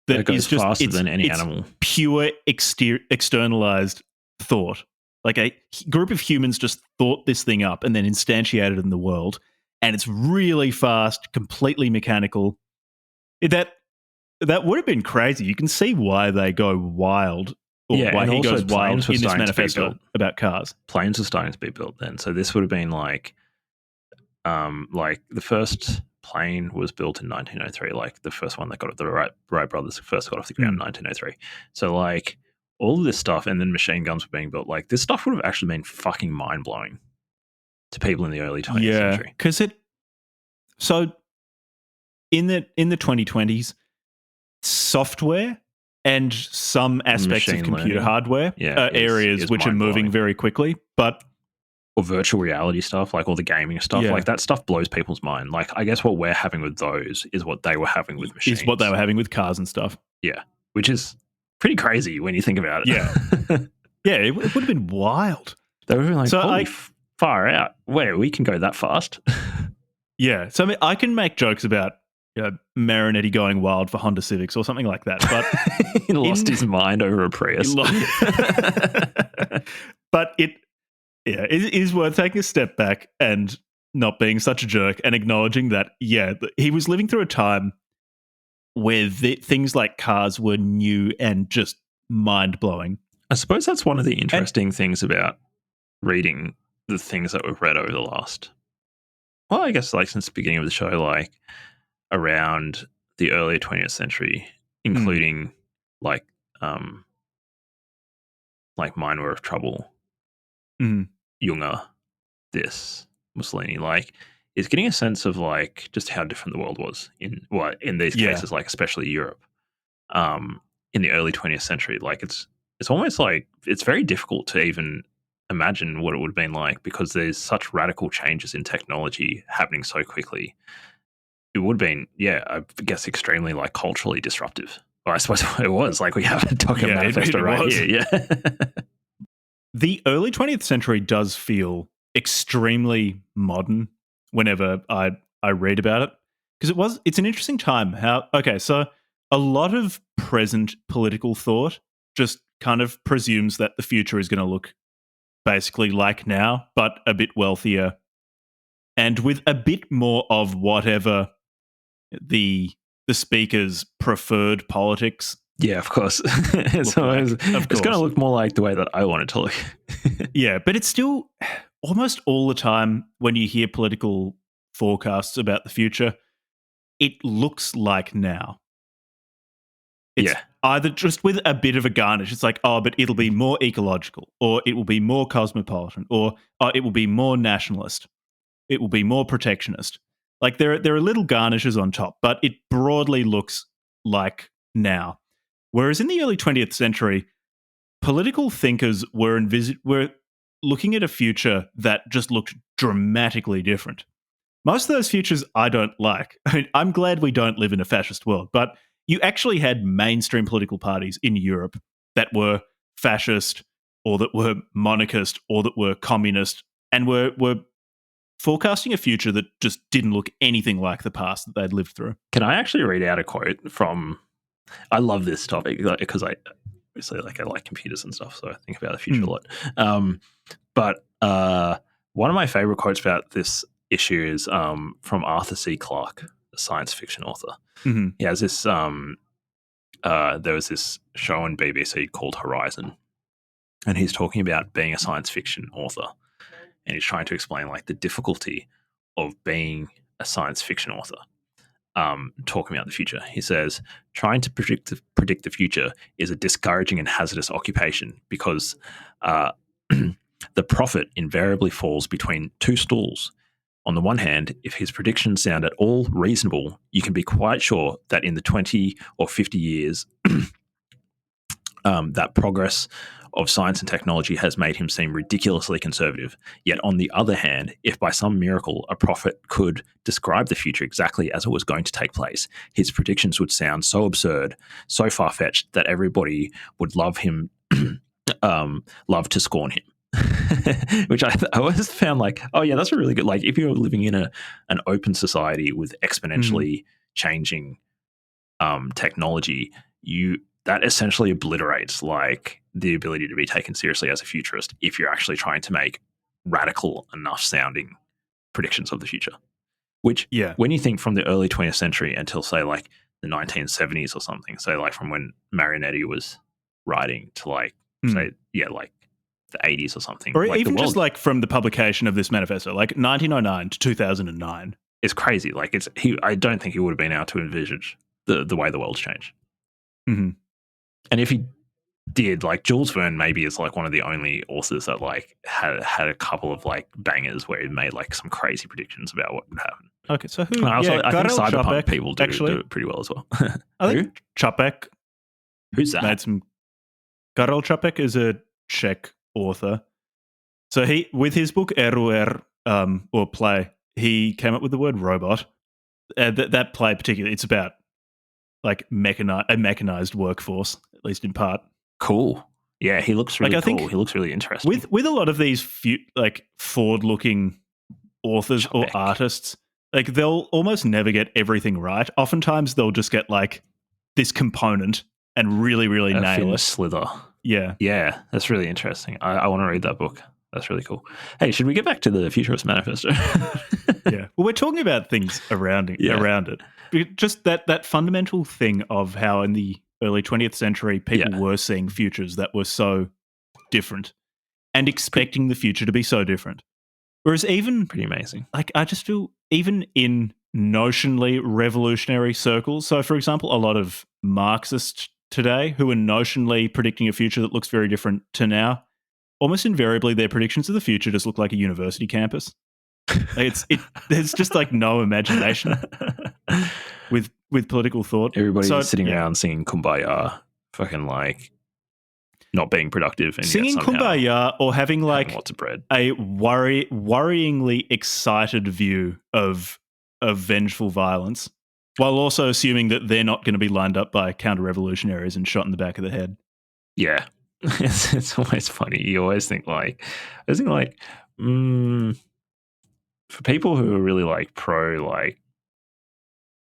that goes is just faster than any animal. Pure externalized thought. Like a group of humans just thought this thing up and then instantiated it in the world. And it's really fast, completely mechanical. That would have been crazy. You can see why they go wild, or why he goes wild in this manifesto about cars. Planes were starting to be built then. So this would have been like the first plane was built in 1903. Like the first one that got the Wright brothers first got off the ground in 1903. So like all of this stuff, and then machine guns were being built. Like this stuff would have actually been fucking mind blowing to people in the early 20th century. Because in the 2020s. Software and some aspects of computer hardware are areas which are moving very quickly, or virtual reality stuff, like all the gaming stuff, like that stuff blows people's mind. Like I guess what we're having with those is what they were having with machines. Is what they were having with cars and stuff. Yeah, which is pretty crazy when you think about it. Yeah. Yeah, it would have been wild. They would have been like, So holy far out. Wait, we can go that fast? Yeah. So I mean, I can make jokes about Marinetti going wild for Honda Civics or something like that. But he lost his mind over a Prius. But it is worth taking a step back and not being such a jerk and acknowledging that, he was living through a time where things like cars were new and just mind-blowing. I suppose that's one of the interesting things about reading the things that we've read over the last, well, I guess like since the beginning of the show, like around the early 20th century, including like Mine Were of Trouble, Junger, this, Mussolini, like is getting a sense of like just how different the world was in these cases, like especially Europe, in the early 20th century. Like it's almost like it's very difficult to even imagine what it would have been like because there's such radical changes in technology happening so quickly. It would have been, I guess, extremely like culturally disruptive. Well, I suppose it was. Like we have a document manifesto right here. Yeah. The early 20th century does feel extremely modern whenever I read about it, because it's an interesting time. So a lot of present political thought just kind of presumes that the future is going to look basically like now, but a bit wealthier and with a bit more of whatever the speaker's preferred politics. Yeah, of course. It's going to look more like the way that I want it to look. Yeah, but it's still almost all the time when you hear political forecasts about the future, it looks like now. It's either just with a bit of a garnish. It's like, but it'll be more ecological, or it will be more cosmopolitan, or it will be more nationalist. It will be more protectionist. Like there are little garnishes on top, but it broadly looks like now. Whereas in the early 20th century, political thinkers were looking at a future that just looked dramatically different. Most of those futures I don't like. I mean, I'm glad we don't live in a fascist world, but you actually had mainstream political parties in Europe that were fascist or that were monarchist or that were communist and were forecasting a future that just didn't look anything like the past that they'd lived through. Can I actually read out a quote from... I love this topic because I like computers and stuff, so I think about the future a lot. But one of my favorite quotes about this issue is from Arthur C. Clarke, a science fiction author. Mm-hmm. He has this... there was this show on BBC called Horizon, and he's talking about being a science fiction author, and he's trying to explain like the difficulty of being a science fiction author. Talking about the future, he says, trying to predict the future is a discouraging and hazardous occupation because the prophet invariably falls between two stools. On the one hand, if his predictions sound at all reasonable, you can be quite sure that in the 20 or 50 years that progress of science and technology has made him seem ridiculously conservative. Yet on the other hand, if by some miracle a prophet could describe the future exactly as it was going to take place, his predictions would sound so absurd, so far-fetched that everybody would love him, love to scorn him. Which I always found like, oh yeah, that's a really good, like if you're living in an open society with exponentially changing technology, that essentially obliterates like the ability to be taken seriously as a futurist if you're actually trying to make radical enough sounding predictions of the future. Which, when you think from the early 20th century until say like the 1970s or something, so like from when Marinetti was writing to like say like the 80s or something, or like even just like from the publication of this manifesto, like 1909 to 2009, it's crazy. Like I don't think he would have been able to envisage the way the world's changed. Mm-hmm. And if he did, like Jules Verne maybe is like one of the only authors that like had a couple of like bangers where he made like some crazy predictions about what would happen. Okay, so who? I think cyberpunk Čapek, people do it pretty well as well. I think Čapek. Who's that? Karel Čapek is a Czech author. So he, with his book RUR, or play, he came up with the word robot. That play particularly, it's about like a mechanized workforce, at least in part. Cool. Yeah, he looks really Like, I cool. think He looks really interesting. With a lot of these forward-looking authors or Trebek. artists, like they'll almost never get everything right. Oftentimes they'll just get like this component and really, really A nail thin it. slither. Yeah. Yeah, that's really interesting. I want to read that book. That's really cool. Hey, should we get back to the Futurist Manifesto? Yeah. Well, we're talking about things around it. Just that fundamental thing of how in the early 20th century people were seeing futures that were so different and expecting the future to be so different. Whereas even Pretty amazing. like I just feel even in notionally revolutionary circles. So, for example, a lot of Marxists today who are notionally predicting a future that looks very different to now, almost invariably their predictions of the future just look like a university campus. Like there's just like no imagination with political thought. Everybody's sitting around singing Kumbaya, fucking like not being productive, and singing yet somehow Kumbaya or having like lots of bread. a worryingly excited view of vengeful violence, while also assuming that they're not going to be lined up by counter-revolutionaries and shot in the back of the head. Yeah, it's always funny. You always think like, for people who are really like pro like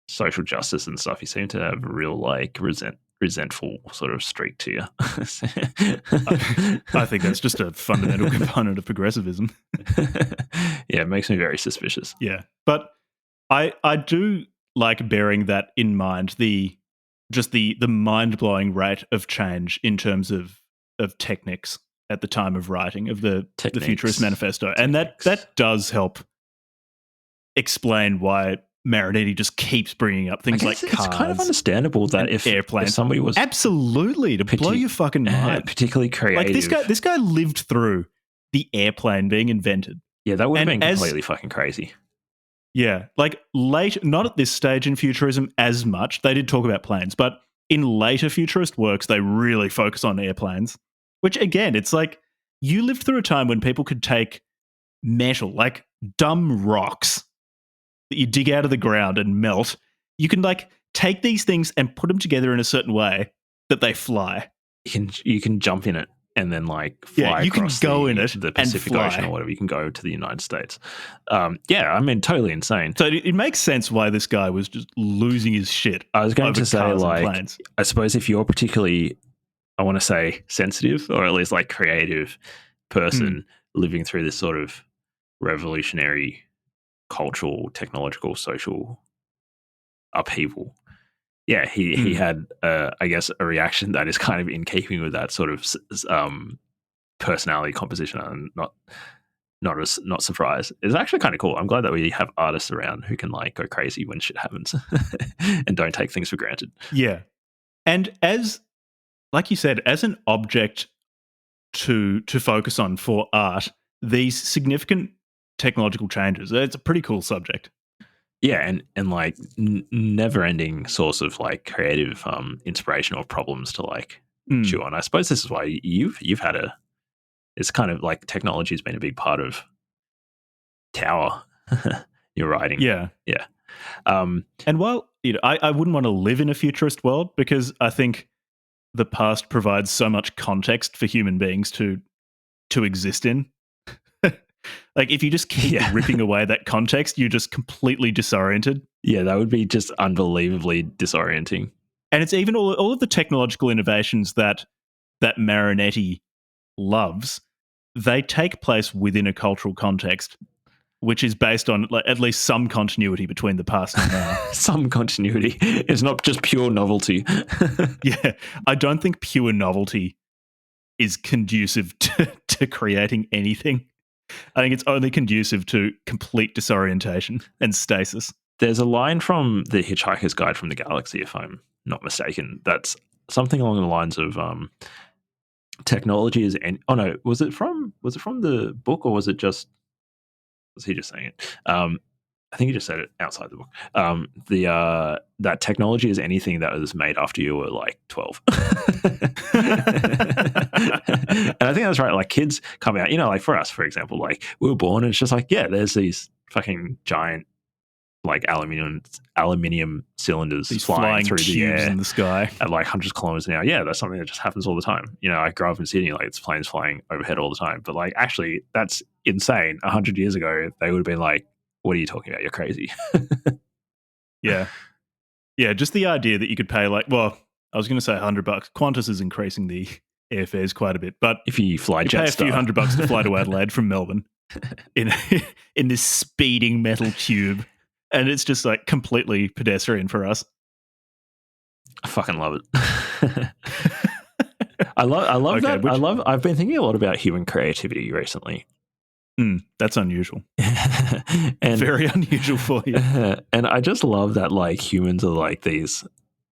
social justice and stuff, you seem to have a real like resentful sort of streak to you. I think that's just a fundamental component of progressivism. Yeah, it makes me very suspicious. Yeah, but I do like bearing that in mind. The mind-blowing rate of change in terms of techniques at the time of writing of the Futurist Manifesto, and that does help explain why Marinetti just keeps bringing up things like cars. It's kind of understandable that if somebody was absolutely to blow your fucking mind, particularly creative. Like this guy lived through the airplane being invented. Yeah, that would have been completely fucking crazy. Yeah, like not at this stage in futurism as much. They did talk about planes, but in later futurist works, they really focus on airplanes. Which again, it's like you lived through a time when people could take metal, like dumb rocks that you dig out of the ground and melt. You can like take these things and put them together in a certain way that they fly. You can jump in it and then like fly you can across go in it the Pacific Ocean or whatever. You can go to the United States. Yeah, I mean, totally insane. So it makes sense why this guy was just losing his shit. I was going to say, like, planes. I suppose if you're particularly, I want to say, sensitive or at least like creative person living through this sort of revolutionary cultural, technological, social upheaval. Yeah, he had, I guess, a reaction that is kind of in keeping with that sort of personality composition, and not surprised. It's actually kind of cool. I'm glad that we have artists around who can like go crazy when shit happens and don't take things for granted. Yeah, and as like you said, as an object to focus on for art, these significant technological changes, it's a pretty cool subject. Yeah, and like never-ending source of like creative inspiration or problems to like chew on. I suppose this is why you've had it's kind of like technology has been a big part of Tower, your writing. Yeah. And while I wouldn't want to live in a futurist world because I think the past provides so much context for human beings to exist in. Like if you just keep ripping away that context, you're just completely disoriented. Yeah, that would be just unbelievably disorienting. And it's even all of the technological innovations that Marinetti loves, they take place within a cultural context, which is based on like, at least some continuity between the past and now. Some continuity. It's not just pure novelty. Yeah, I don't think pure novelty is conducive to creating anything. I think it's only conducive to complete disorientation and stasis. There's a line from The Hitchhiker's Guide from the Galaxy, if I'm not mistaken, that's something along the lines of technology is was it from the book, or was he just saying it? I think he just said it outside the book. That technology is anything that was made after you were like 12. And I think that's right. Like kids come out, like for us, for example, like we were born and it's just like, yeah, there's these fucking giant like aluminium cylinders These flying through the tubes air in the sky at like hundreds of kilometers an hour. Yeah, that's something that just happens all the time. You know, I grew up in Sydney, like it's planes flying overhead all the time. But like, actually, that's insane. 100 years ago, they would have been like, "What are you talking about? You're crazy." Yeah. Yeah, just the idea that you could pay like, well, I was going to say $100. Qantas is increasing the airfares quite a bit, but If you fly you pay a Jetstar, few $100 to fly to Adelaide from Melbourne in in this speeding metal tube, and it's just like completely pedestrian for us. I fucking love it. I love Okay, that. I've been thinking a lot about human creativity recently. That's unusual. And very unusual for you. And I just love that like humans are like these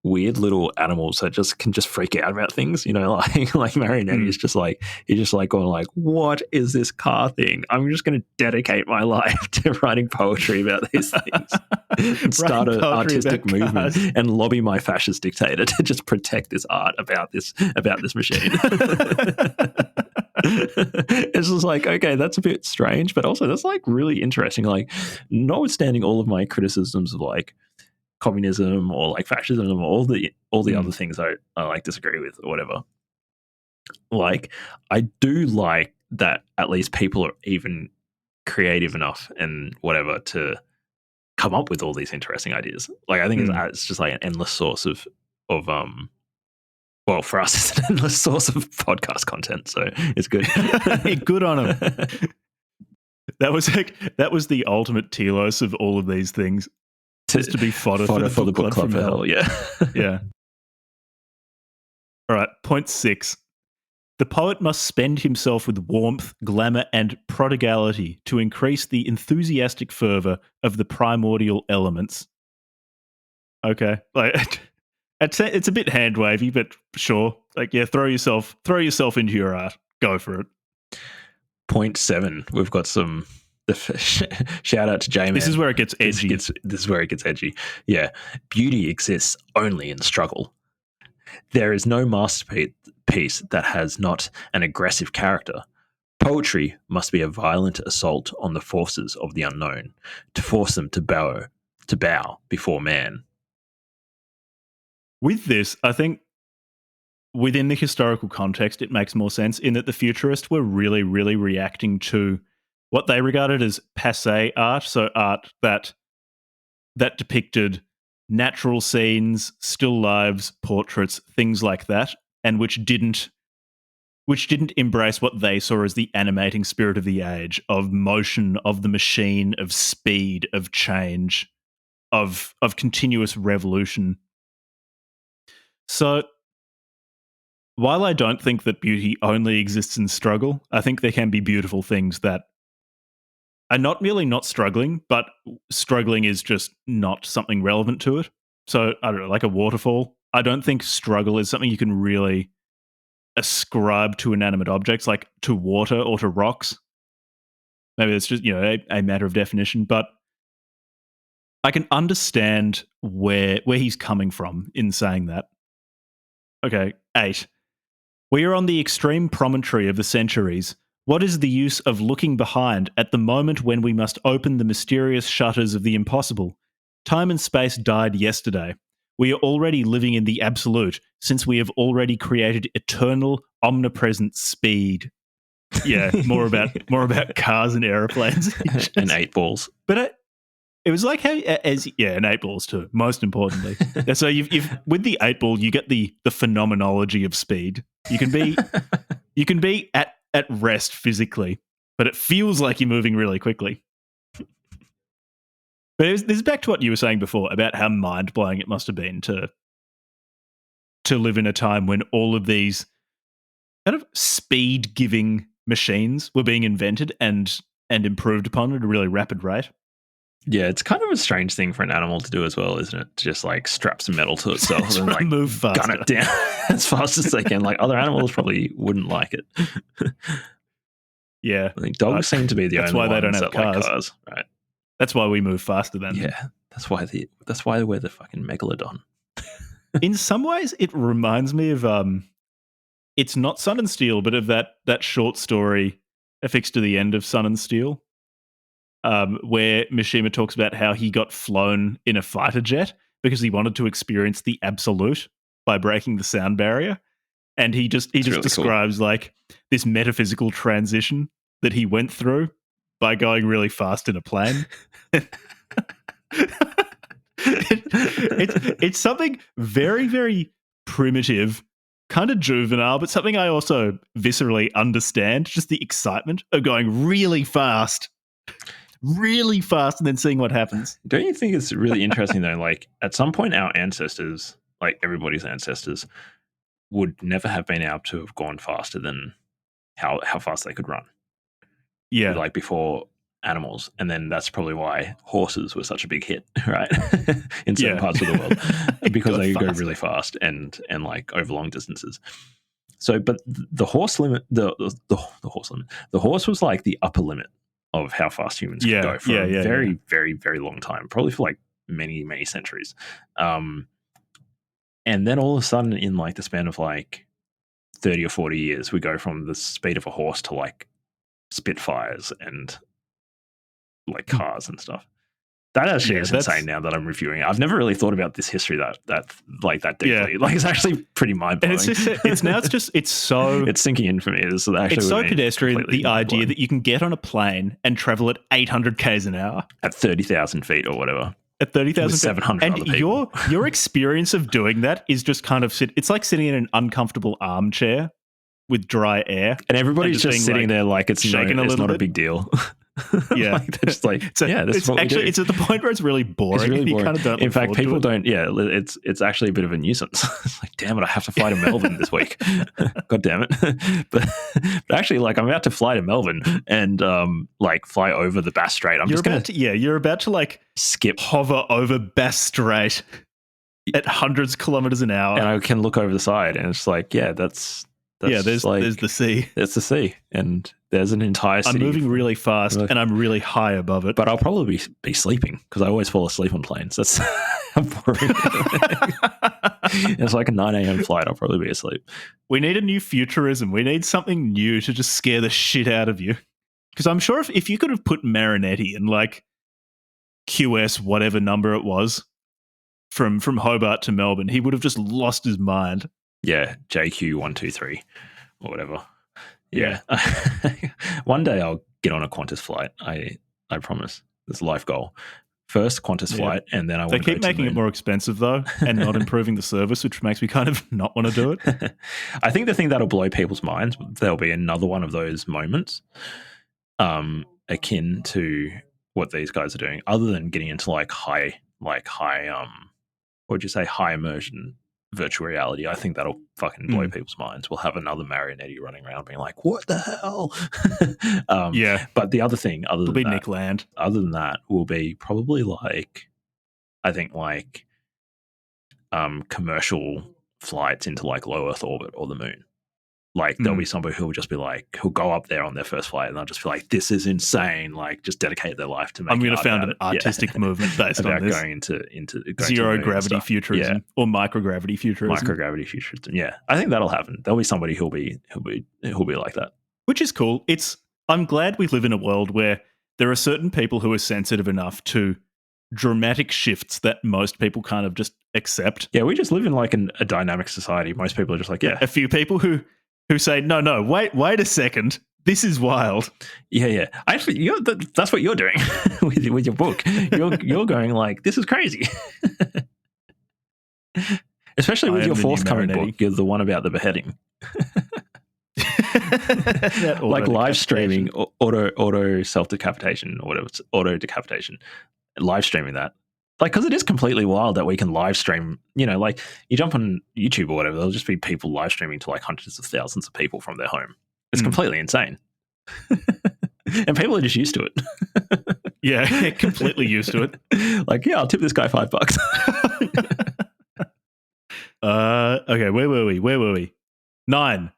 weird little animals that just can just freak out about things, you know, like Marinetti is just like, he's just like going like, what is this car thing? I'm just going to dedicate my life to writing poetry about these things and start an artistic movement and lobby my fascist dictator to just protect this art about this machine. It's just like, okay, that's a bit strange, but also that's like really interesting. Like, notwithstanding all of my criticisms of like communism or like fascism or all the other things I like disagree with or whatever, like I do like that at least people are even creative enough and whatever to come up with all these interesting ideas. Like I think it's just like an endless source of well, for us, it's an endless source of podcast content, so it's good. Good on them. That was the ultimate telos of all of these things. Just to be fodder for the book club from hell. Yeah. Yeah. All right. Point 6. The poet must spend himself with warmth, glamour, and prodigality to increase the enthusiastic fervor of the primordial elements. Okay. Like it's a bit hand wavy, but sure. Like, yeah, throw yourself into your art. Go for it. Point 7. We've got some shout out to J-Man. This is where it gets edgy. This is where it gets edgy. Yeah. Beauty exists only in struggle. There is no masterpiece that has not an aggressive character. Poetry must be a violent assault on the forces of the unknown to force them to bow before man. With this, I think within the historical context, it makes more sense in that the futurists were really, really reacting to what they regarded as passé art, so art that depicted natural scenes, still lives, portraits, things like that, and which didn't embrace what they saw as the animating spirit of the age, of motion, of the machine, of speed, of change, of continuous revolution. So while I don't think that beauty only exists in struggle, I think there can be beautiful things that are not merely not struggling, but struggling is just not something relevant to it. So, I don't know, like a waterfall. I don't think struggle is something you can really ascribe to inanimate objects, like to water or to rocks. Maybe it's just, a matter of definition, but I can understand where he's coming from in saying that. Okay, 8. We are on the extreme promontory of the centuries. What is the use of looking behind at the moment when we must open the mysterious shutters of the impossible? Time and space died yesterday. We are already living in the absolute, since we have already created eternal, omnipresent speed. Yeah, more about cars and airplanes and 8 balls. But it was like and 8 balls too. Most importantly, so you've with the 8 ball, you get the phenomenology of speed. You can be at rest physically, but it feels like you're moving really quickly. But this is back to what you were saying before about how mind-blowing it must have been to live in a time when all of these kind of speed-giving machines were being invented and improved upon at a really rapid rate. Yeah, it's kind of a strange thing for an animal to do as well, isn't it? To just like strap some metal to itself and like move faster. Gun it down as fast as they can. Like other animals probably wouldn't like it. Yeah, I think dogs seem to be the only ones they don't have that like cars, right? That's why we move faster than them. Yeah, that's why we're the fucking megalodon. In some ways, it reminds me of it's not Sun and Steel, but of that short story affixed to the end of Sun and Steel. where Mishima talks about how he got flown in a fighter jet because he wanted to experience the absolute by breaking the sound barrier. And he just really describes like this metaphysical transition that he went through by going really fast in a plane. It's something very, very primitive, kind of juvenile, but something I also viscerally understand. Just the excitement of going really fast, and then seeing what happens. Don't you think it's really interesting though? Like at some point, our ancestors, like everybody's ancestors, would never have been able to have gone faster than how fast they could run. Yeah, like before animals, and then that's probably why horses were such a big hit, right? In certain parts of the world, because they could go really fast and like over long distances. So, but the horse limit, the horse was like the upper limit of how fast humans could go for a very, very, very long time, probably for like many, many centuries. And then all of a sudden, in like the span of like 30 or 40 years, we go from the speed of a horse to like Spitfires and like cars and stuff. That actually is insane now that I'm reviewing it. I've never really thought about this history that deeply. Yeah. Like it's actually pretty mind-blowing. And it's so it's sinking in for me. It's so pedestrian, the idea that you can get on a plane and travel at 800 k's an hour at 30,000 feet or whatever. At 30,000 feet. 700 and other people. your experience of doing that is just kind of it's like sitting in an uncomfortable armchair with dry air. And everybody's just sitting there like it's not a big deal. Yeah, like they're just like it's at the point where it's really boring. It's really boring. You kind of don't. In fact, people don't. Yeah, it's actually a bit of a nuisance. It's like, damn it, I have to fly to Melbourne this week. God damn it! But actually, like, I'm about to fly to Melbourne and like fly over the Bass Strait. You're about to like hover over Bass Strait at hundreds of kilometers an hour, and I can look over the side, and it's like, there's the sea. There's the sea, and there's an entire city. I'm moving really fast, and I'm really high above it. But I'll probably be sleeping because I always fall asleep on planes. That's how boring. It's like a 9 a.m. flight. I'll probably be asleep. We need a new Futurism. We need something new to just scare the shit out of you. Because I'm sure if you could have put Marinetti in like QS whatever number it was from Hobart to Melbourne, he would have just lost his mind. Yeah, JQ123 or whatever. Yeah. One day I'll get on a Qantas flight. I promise. It's a life goal. First Qantas flight, and then I want to go to the moon. They keep making it more expensive though, and not improving the service, which makes me kind of not want to do it. I think the thing that'll blow people's minds, there'll be another one of those moments akin to what these guys are doing, other than getting into high immersion virtual reality. I think that'll fucking blow people's minds. We'll have another Marinetti running around being like, what the hell? But the other thing, other than that, will be probably commercial flights into like low Earth orbit or the moon. Like there'll be somebody who'll just be like, who'll go up there on their first flight and they'll just be like, this is insane. Like just dedicate their life to making I'm going to found an artistic movement based on this. Going into zero gravity futurism or microgravity futurism. Microgravity futurism. Yeah. I think that'll happen. There'll be somebody who'll be like that. Which is cool. I'm glad we live in a world where there are certain people who are sensitive enough to dramatic shifts that most people kind of just accept. Yeah, we just live in like a dynamic society. Most people are just like, a few people who say, no, wait a second, this is wild. Yeah. Actually, that's what you're doing with your book. You're going like, this is crazy. Especially with your forthcoming book, you're the one about the beheading. Like live streaming, auto self-decapitation or whatever, it's auto decapitation. Live streaming that. Like, because it is completely wild that we can live stream, like you jump on YouTube or whatever, there'll just be people live streaming to like hundreds of thousands of people from their home. It's completely insane. And people are just used to it. Yeah, completely used to it. Like, I'll tip this guy $5. Okay, where were we? 9.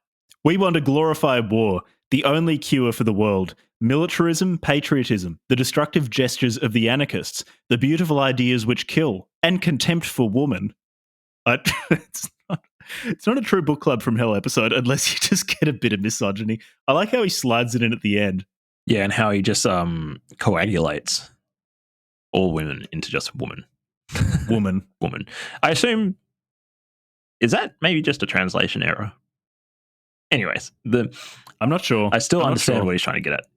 We want to glorify war, the only cure for the world. Militarism, patriotism, the destructive gestures of the anarchists, the beautiful ideas which kill, and contempt for woman. It's not a true book club from hell episode unless you just get a bit of misogyny. I like how he slides it in at the end. Yeah, and how he just coagulates all women into just woman. Woman. Woman. I assume, is that maybe just a translation error? Anyways, I'm not sure. I still I'm not understand sure. what he's trying to get at.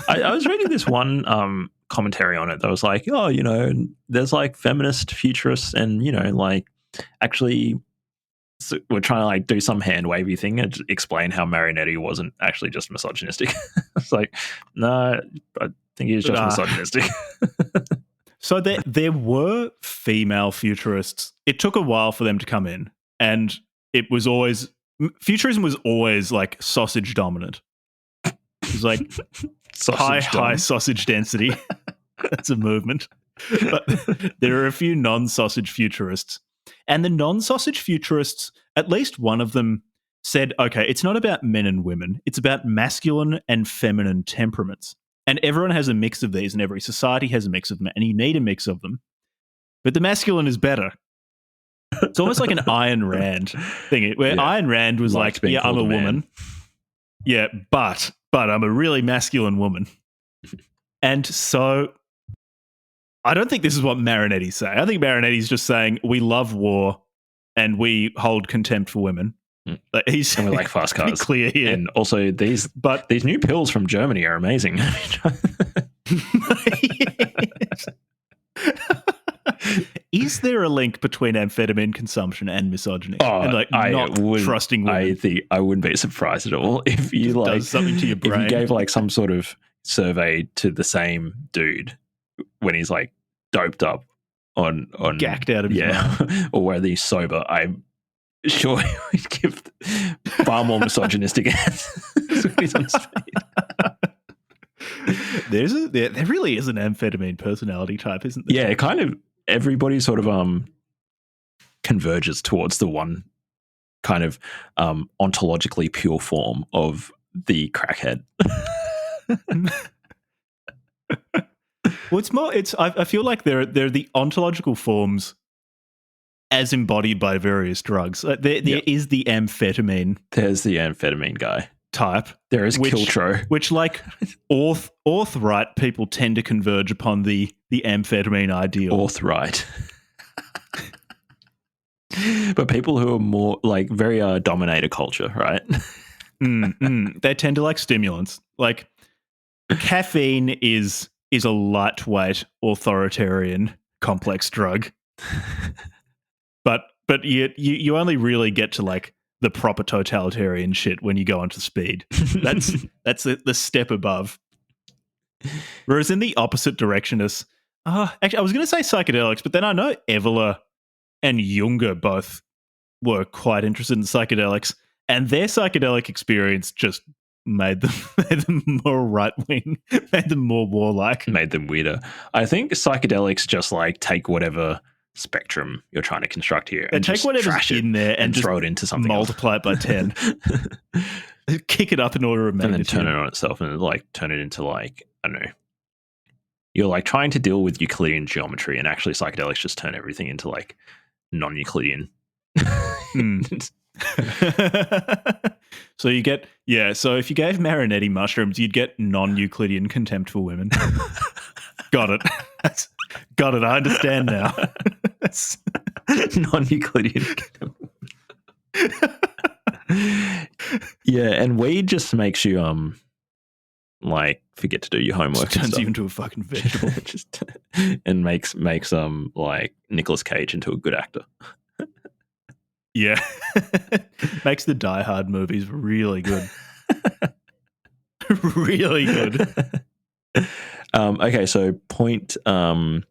I was reading this one commentary on it that was like, oh, you know, there's like feminist futurists and, you know, like actually we're trying to like do some hand wavy thing and explain how Marinetti wasn't actually just misogynistic. It's like, no, I think he was just misogynistic. So there were female futurists. It took a while for them to come in, and it was always futurism was always like sausage dominant. It was like high sausage density. That's a movement. But there are a few non-sausage futurists, and the non-sausage futurists, at least one of them said, okay, it's not about men and women. It's about masculine and feminine temperaments. And everyone has a mix of these, and every society has a mix of them, and you need a mix of them. But the masculine is better. It's almost like an Ayn Rand thing, where Ayn Rand was like, yeah, I'm a woman. Yeah, but I'm a really masculine woman. And so I don't think this is what Marinetti's saying. I think Marinetti's just saying we love war and we hold contempt for women. And we like fast cars. Clear here. And also these new pills from Germany are amazing. Is there a link between amphetamine consumption and misogyny? Oh, and like not trusting women? I wouldn't be surprised at all if you like does something to your brain. If you gave like some sort of survey to the same dude when he's like doped up on gacked out of his mind. or whether he's sober, I'm sure he would give far more misogynistic answers when he's on speed. There really is an amphetamine personality type, isn't there? Yeah, kind of. Everybody sort of converges towards the one kind of ontologically pure form of the crackhead. Well, it's more. I feel like they're the ontological forms as embodied by various drugs. There is the amphetamine. There's the amphetamine guy type. There is Kiltro, which like right people tend to converge upon the amphetamine ideal. Right. But people who are more like very dominator culture, right? They tend to like stimulants. Like caffeine is a lightweight authoritarian complex drug. But you only really get to like the proper totalitarian shit when you go onto speed. That's the step above. Whereas in the opposite direction is, actually, I was going to say psychedelics, but then I know Evola and Junger both were quite interested in psychedelics, and their psychedelic experience just made them more right wing, made them more warlike, made them weirder. I think psychedelics just like take whatever spectrum you're trying to construct here and take whatever's in there and throw it into something multiply it by 10. Kick it up in order of magnitude and then turn it on itself and like turn it into like, I don't know, you're like trying to deal with Euclidean geometry, and actually psychedelics just turn everything into like non-Euclidean. So you get so if you gave Marinetti mushrooms, you'd get non-Euclidean contempt for women. Got it. Got it. I understand now. Non-Euclidean. Yeah, and weed just makes you like forget to do your homework. Just turns you into a fucking vegetable. And makes like Nicolas Cage into a good actor. Yeah. Makes the Die Hard movies really good. Really good. Okay, so point 10.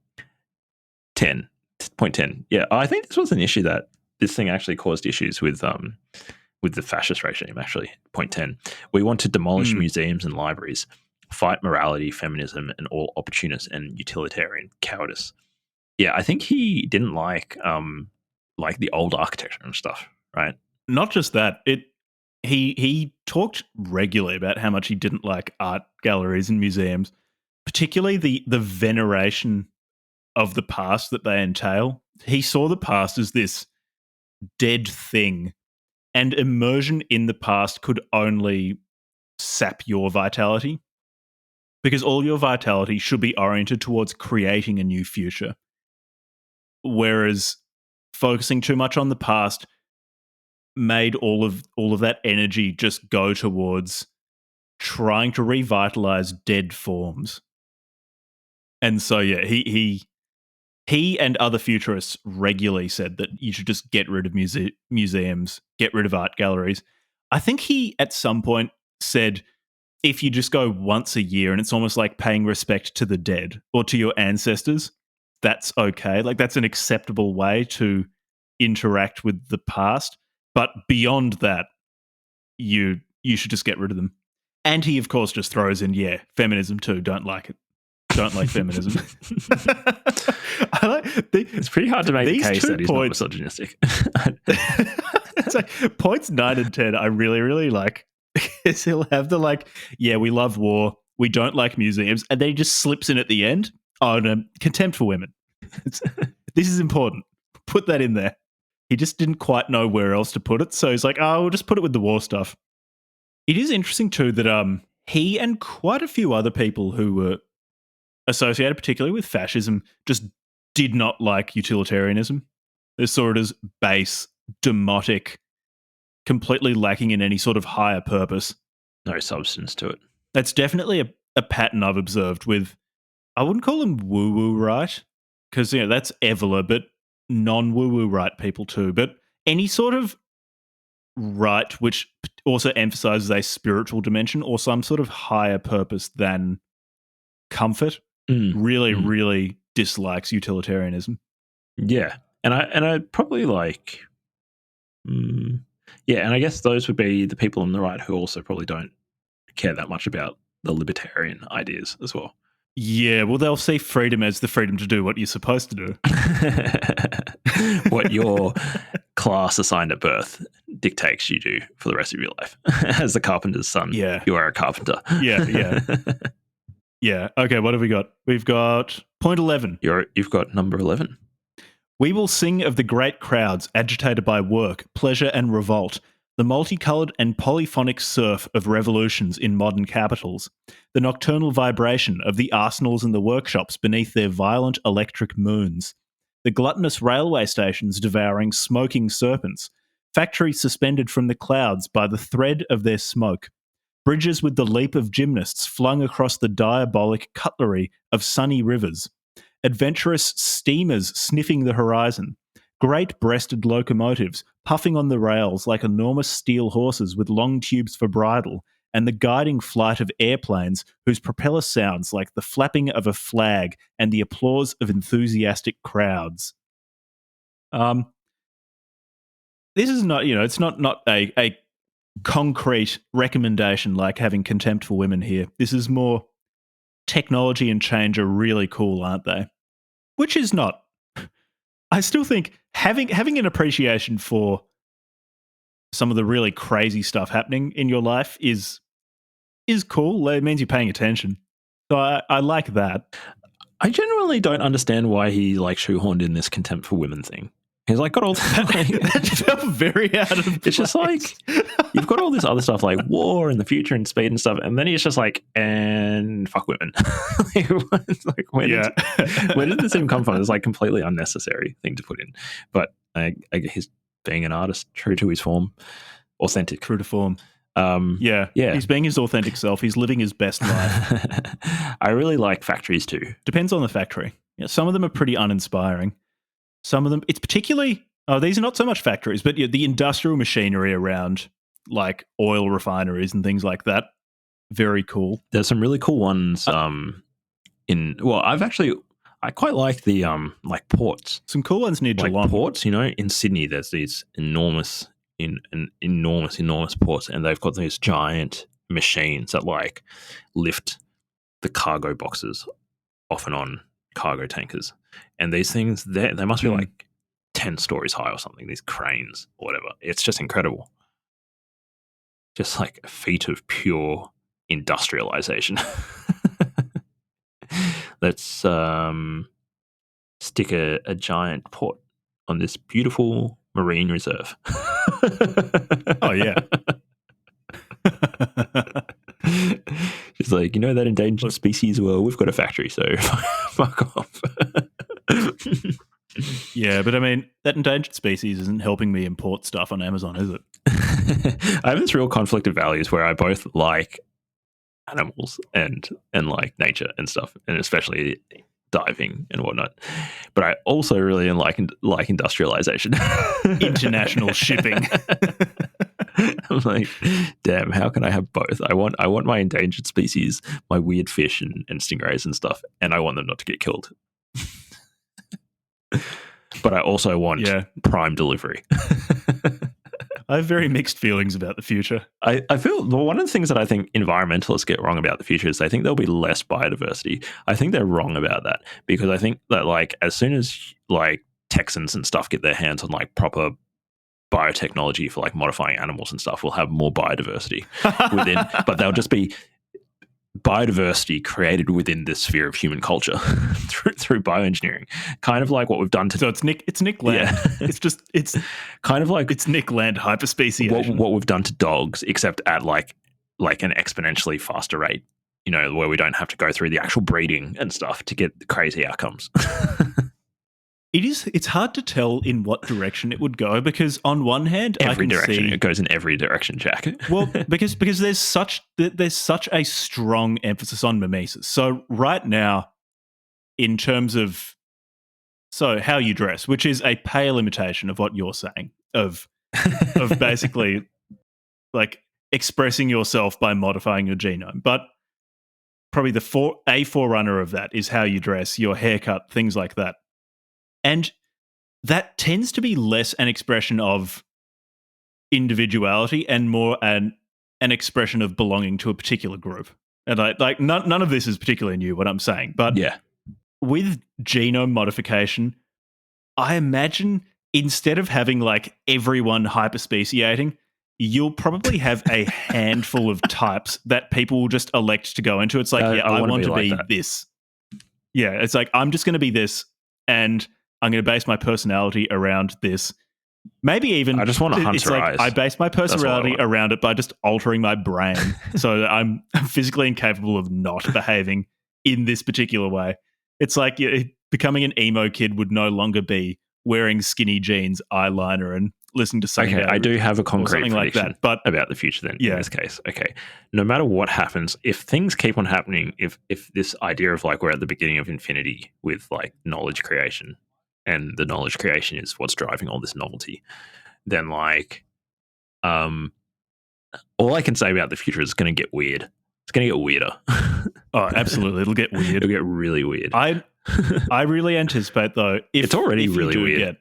Point 10. Yeah, I think this was an issue that this thing actually caused issues with the fascist regime, actually. Point 10. We want to demolish museums and libraries, fight morality, feminism, and all opportunist and utilitarian cowardice. Yeah, I think he didn't like the old architecture and stuff, right? Not just that. He talked regularly about how much he didn't like art galleries and museums, particularly the veneration of the past that they entail. He saw the past as this dead thing, and immersion in the past could only sap your vitality, because all your vitality should be oriented towards creating a new future. Whereas focusing too much on the past made all of that energy just go towards trying to revitalize dead forms. And so, yeah, he and other futurists regularly said that you should just get rid of museums, get rid of art galleries. I think he, at some point, said if you just go once a year and it's almost like paying respect to the dead or to your ancestors, that's okay. Like, that's an acceptable way to interact with the past. But beyond that, you should just get rid of them. And he, of course, just throws in, feminism too. Don't like it. Don't like feminism. It's pretty hard to make the case that he's not misogynistic. It's like points 9 and 10 I really, really like. Is he'll have the we love war, we don't like museums, and then he just slips in at the end, contempt for women. This is important. Put that in there. He just didn't quite know where else to put it, so he's like, we'll just put it with the war stuff. It is interesting too that he and quite a few other people who were associated particularly with fascism just did not like utilitarianism. They saw it as base, demotic, completely lacking in any sort of higher purpose. No substance to it. That's definitely a pattern I've observed with, I wouldn't call them woo-woo right, because that's Evola, but non-woo-woo right people too. But any sort of right which also emphasizes a spiritual dimension or some sort of higher purpose than comfort really dislikes utilitarianism. Yeah. And I probably like and I guess those would be the people on the right who also probably don't care that much about the libertarian ideas as well. Yeah, well, they'll see freedom as the freedom to do what you're supposed to do. What your class assigned at birth dictates you do for the rest of your life. As the carpenter's son, you are a carpenter. Yeah. Yeah, okay, what have we got? We've got point 11. You've got number 11. We will sing of the great crowds agitated by work, pleasure and revolt, the multicoloured and polyphonic surf of revolutions in modern capitals, the nocturnal vibration of the arsenals and the workshops beneath their violent electric moons, the gluttonous railway stations devouring smoking serpents, factories suspended from the clouds by the thread of their smoke, bridges with the leap of gymnasts flung across the diabolic cutlery of sunny rivers, adventurous steamers sniffing the horizon, great-breasted locomotives puffing on the rails like enormous steel horses with long tubes for bridle, and the guiding flight of airplanes whose propeller sounds like the flapping of a flag and the applause of enthusiastic crowds. This is not, it's not a concrete recommendation like having contempt for women here. This is more technology and change are really cool, aren't they? Which is not. I still think having an appreciation for some of the really crazy stuff happening in your life is cool. It means you're paying attention. So I like that. I genuinely don't understand why he shoehorned in this contempt for women thing. He's got all that felt very out of place. It's just you've got all this other stuff like war and the future and speed and stuff, and then he's just and fuck women. Where did this even come from? It's completely unnecessary thing to put in. But I guess he's being an artist, true to his form, authentic. True to form. Yeah. He's being his authentic self. He's living his best life. I really like factories too. Depends on the factory. Some of them are pretty uninspiring. Some of them, it's particularly, these are not so much factories, but the industrial machinery around oil refineries and things like that, very cool. There's some really cool ones I quite like the ports. Some cool ones near Geelong. Ports, in Sydney there's these enormous ports, and they've got these giant machines that lift the cargo boxes off and on cargo tankers. And these things, they must be 10 stories high or something, these cranes or whatever. It's just incredible. Just a feat of pure industrialization. Let's stick a giant port on this beautiful marine reserve. Oh, yeah. She's like, you know that endangered species? Well, we've got a factory, so fuck off. Yeah, but I mean, that endangered species isn't helping me import stuff on Amazon, is it? I have this real conflict of values where I both like animals and like nature and stuff, and especially diving and whatnot. But I also really like industrialization, international shipping. I'm like, damn, how can I have both? I want my endangered species, my weird fish and stingrays and stuff, and I want them not to get killed. But I also want prime delivery. I have very mixed feelings about the future. I feel one of the things that I think environmentalists get wrong about the future is they think there'll be less biodiversity. I think they're wrong about that, because I think that like as soon as like Texans and stuff get their hands on like proper biotechnology for like modifying animals and stuff, we'll have more biodiversity within, but they'll just be biodiversity created within the sphere of human culture through bioengineering, kind of like what we've done to. So it's Nick Land. Yeah. it's kind of like it's Nick Land hyperspeciation. What we've done to dogs, except at like an exponentially faster rate. You know, where we don't have to go through the actual breeding and stuff to get crazy outcomes. It's hard to tell in what direction it would go, because on one hand, it goes in every direction, Jack. Well, because there's such a strong emphasis on mimesis. So right now, in terms of how you dress, which is a pale imitation of what you're saying, of basically like expressing yourself by modifying your genome, but probably a forerunner of that is how you dress, your haircut, things like that. And that tends to be less an expression of individuality and more an expression of belonging to a particular group. And like none of this is particularly new, what I'm saying. But with genome modification, I imagine instead of having like everyone hyperspeciating, you'll probably have a handful of types that people will just elect to go into. It's like, I want to be this. Yeah, it's like, I'm just going to be this, and I'm going to base my personality around this. Maybe even I just want to hunt like I base my personality around it by just altering my brain so that I'm physically incapable of not behaving in this particular way. It's like becoming an emo kid would no longer be wearing skinny jeans, eyeliner, and listening to something. Okay, I do have a concrete prediction like that, but about the future then in this case. Okay, no matter what happens, if things keep on happening, if this idea of like we're at the beginning of infinity with like knowledge creation, and the knowledge creation is what's driving all this novelty, then like all I can say about the future is it's going to get weird. It's going to get weirder. Oh, absolutely. It'll get weird. It'll get really weird. I really anticipate, though, if it's already really weird.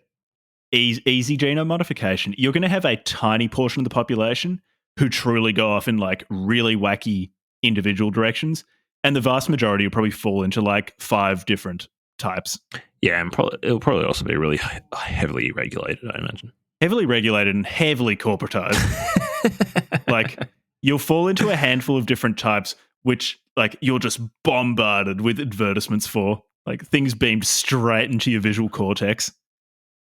Get easy genome modification, you're going to have a tiny portion of the population who truly go off in like really wacky individual directions, and the vast majority will probably fall into like 5 different types. Yeah, and it'll probably also be really heavily regulated, I imagine. Heavily regulated and heavily corporatized. Like, you'll fall into a handful of different types, which like you're just bombarded with advertisements for, like things beamed straight into your visual cortex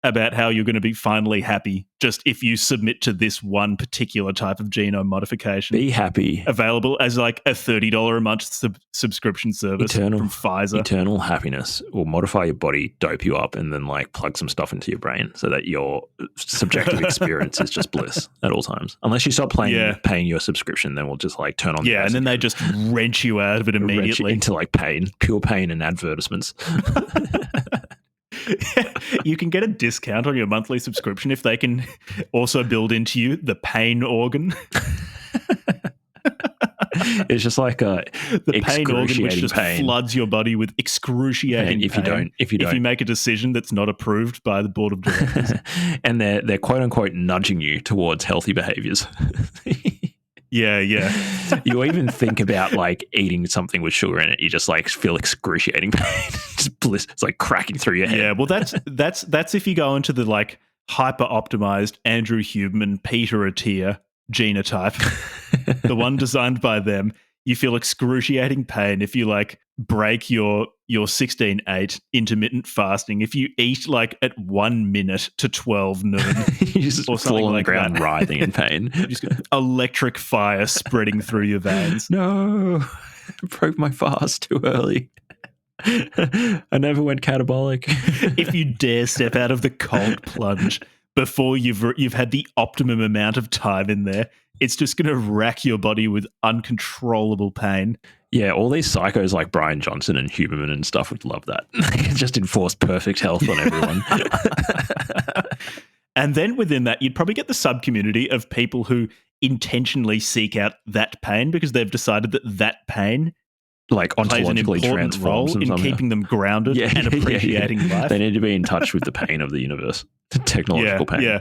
about how you're going to be finally happy just if you submit to this one particular type of genome modification. Be happy. Available as like a $30 a month subscription service from Pfizer. Eternal happiness will modify your body, dope you up, and then like plug some stuff into your brain so that your subjective experience is just bliss at all times. Unless you stop paying your subscription, then we'll just like turn on. Yeah, and then they just wrench you out of it immediately. Into like pain, pure pain and advertisements. You can get a discount on your monthly subscription if they can also build into you the pain organ. It's just like the pain organ which just floods your body with excruciating pain. If you make a decision that's not approved by the board of directors, and they're quote unquote nudging you towards healthy behaviors. Yeah. You even think about like eating something with sugar in it, you just like feel excruciating pain. Just bliss. It's like cracking through your head. Yeah, well that's if you go into the like hyper optimized Andrew Huberman, Peter Attia genotype, the one designed by them. You feel excruciating pain if you like break your 16/8 intermittent fasting if you eat like at 1 minute to 12 noon You just or something fall on like the ground that. writhing in pain. You just get electric fire spreading through your veins. No, I broke my fast too early. I never went catabolic. If you dare step out of the cold plunge before you've had the optimum amount of time in there, it's just going to rack your body with uncontrollable pain. Yeah, all these psychos like Brian Johnson and Huberman and stuff would love that. Just enforce perfect health on everyone. And then within that, you'd probably get the sub-community of people who intentionally seek out that pain because they've decided that pain like plays an ontologically important role transforms them in somehow. keeping them grounded and appreciating life. They need to be in touch with the pain of the universe, the technological pain. Yeah.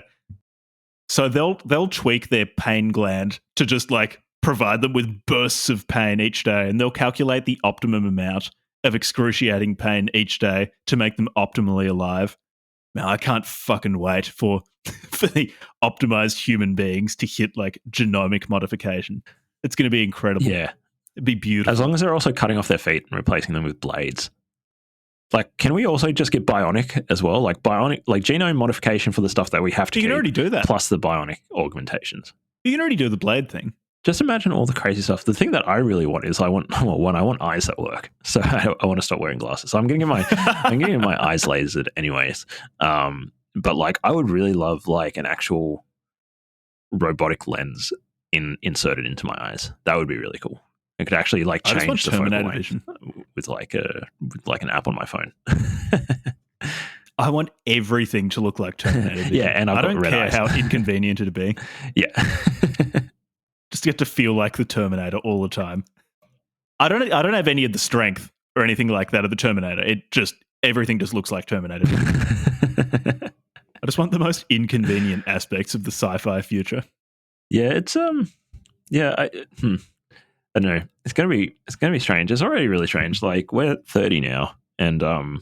So they'll tweak their pain gland to just like provide them with bursts of pain each day, and they'll calculate the optimum amount of excruciating pain each day to make them optimally alive. Now, I can't fucking wait for the optimized human beings to hit like genomic modification. It's going to be incredible. Yeah. It'd be beautiful. As long as they're also cutting off their feet and replacing them with blades. Like, can we also just get bionic as well? Like genome modification for the stuff that we have to You can keep, already do that. plus the bionic augmentations. You can already do the blade thing. Just imagine all the crazy stuff. The thing that I really want is I want eyes that work. So I want to stop wearing glasses. So I'm getting my eyes lasered anyways. But like I would really love like an actual robotic lens inserted into my eyes. That would be really cool. It could actually like change the focal length with like an app on my phone. I want everything to look like Terminator Vision. Yeah, and I I've got don't red care eyes. how inconvenient it'd be. Yeah. Just get to feel like the Terminator all the time. I don't have any of the strength or anything like that of the Terminator. Everything just looks like Terminator. I just want the most inconvenient aspects of the sci-fi future. Yeah, it's I don't know. It's gonna be strange. It's already really strange. Like we're 30 now, and at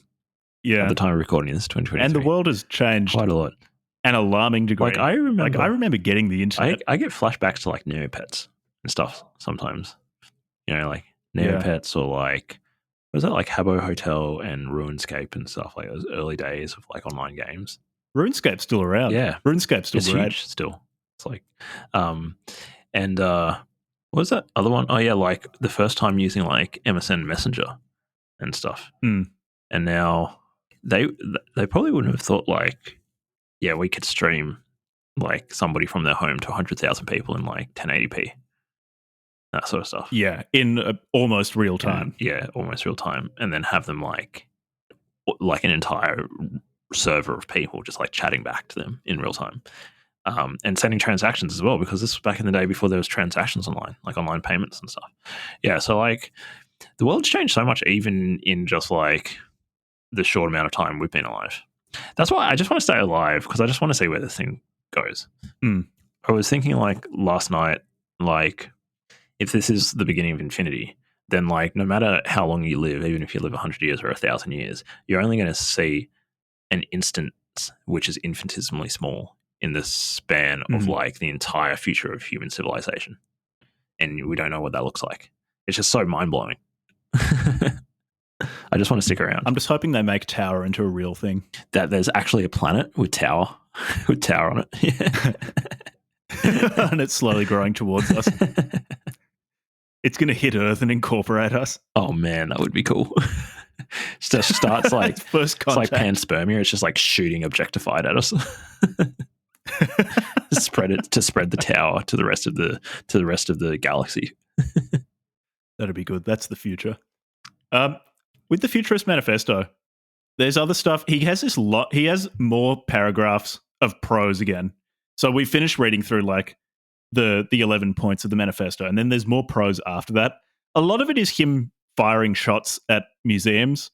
the time of recording this, 2023, and the world has changed quite a lot. An alarming degree. Like I remember getting the internet. I get flashbacks to like Neopets and stuff sometimes. You know, like Neopets or like was that like Habbo Hotel and RuneScape and stuff, like those early days of like online games. RuneScape's still around. Yeah. RuneScape's still great. Huge still. It's like and what was that other one? Oh yeah, like the first time using like MSN Messenger and stuff. Mm. And now they probably wouldn't have thought like, yeah, we could stream like somebody from their home to 100,000 people in like 1080p. That sort of stuff. Yeah, in almost real time. Almost real time. And then have them like an entire server of people just like chatting back to them in real time. And sending transactions as well, because this was back in the day before there was transactions online, like online payments and stuff. Yeah, so like the world's changed so much even in just like the short amount of time we've been alive. That's why I just want to stay alive, because I just want to see where this thing goes. Mm. I was thinking like last night, like if this is the beginning of infinity, then like no matter how long you live, even if you live 100 years or 1,000 years, you're only going to see an instance which is infinitesimally small in the span of like the entire future of human civilization. And we don't know what that looks like. It's just so mind-blowing. I just want to stick around. I'm just hoping they make Tower into a real thing. That there's actually a planet with Tower on it. Yeah. And it's slowly growing towards us. It's going to hit Earth and incorporate us. Oh man, that would be cool. It just starts like first contact. It's like panspermia. It's just like shooting objectified at us. Spread the Tower to the rest of the galaxy. That'd be good. That's the future. With the Futurist Manifesto, there's other stuff. He has more paragraphs of prose again. So we finished reading through like the 11 points of the manifesto, and then there's more prose after that. A lot of it is him firing shots at museums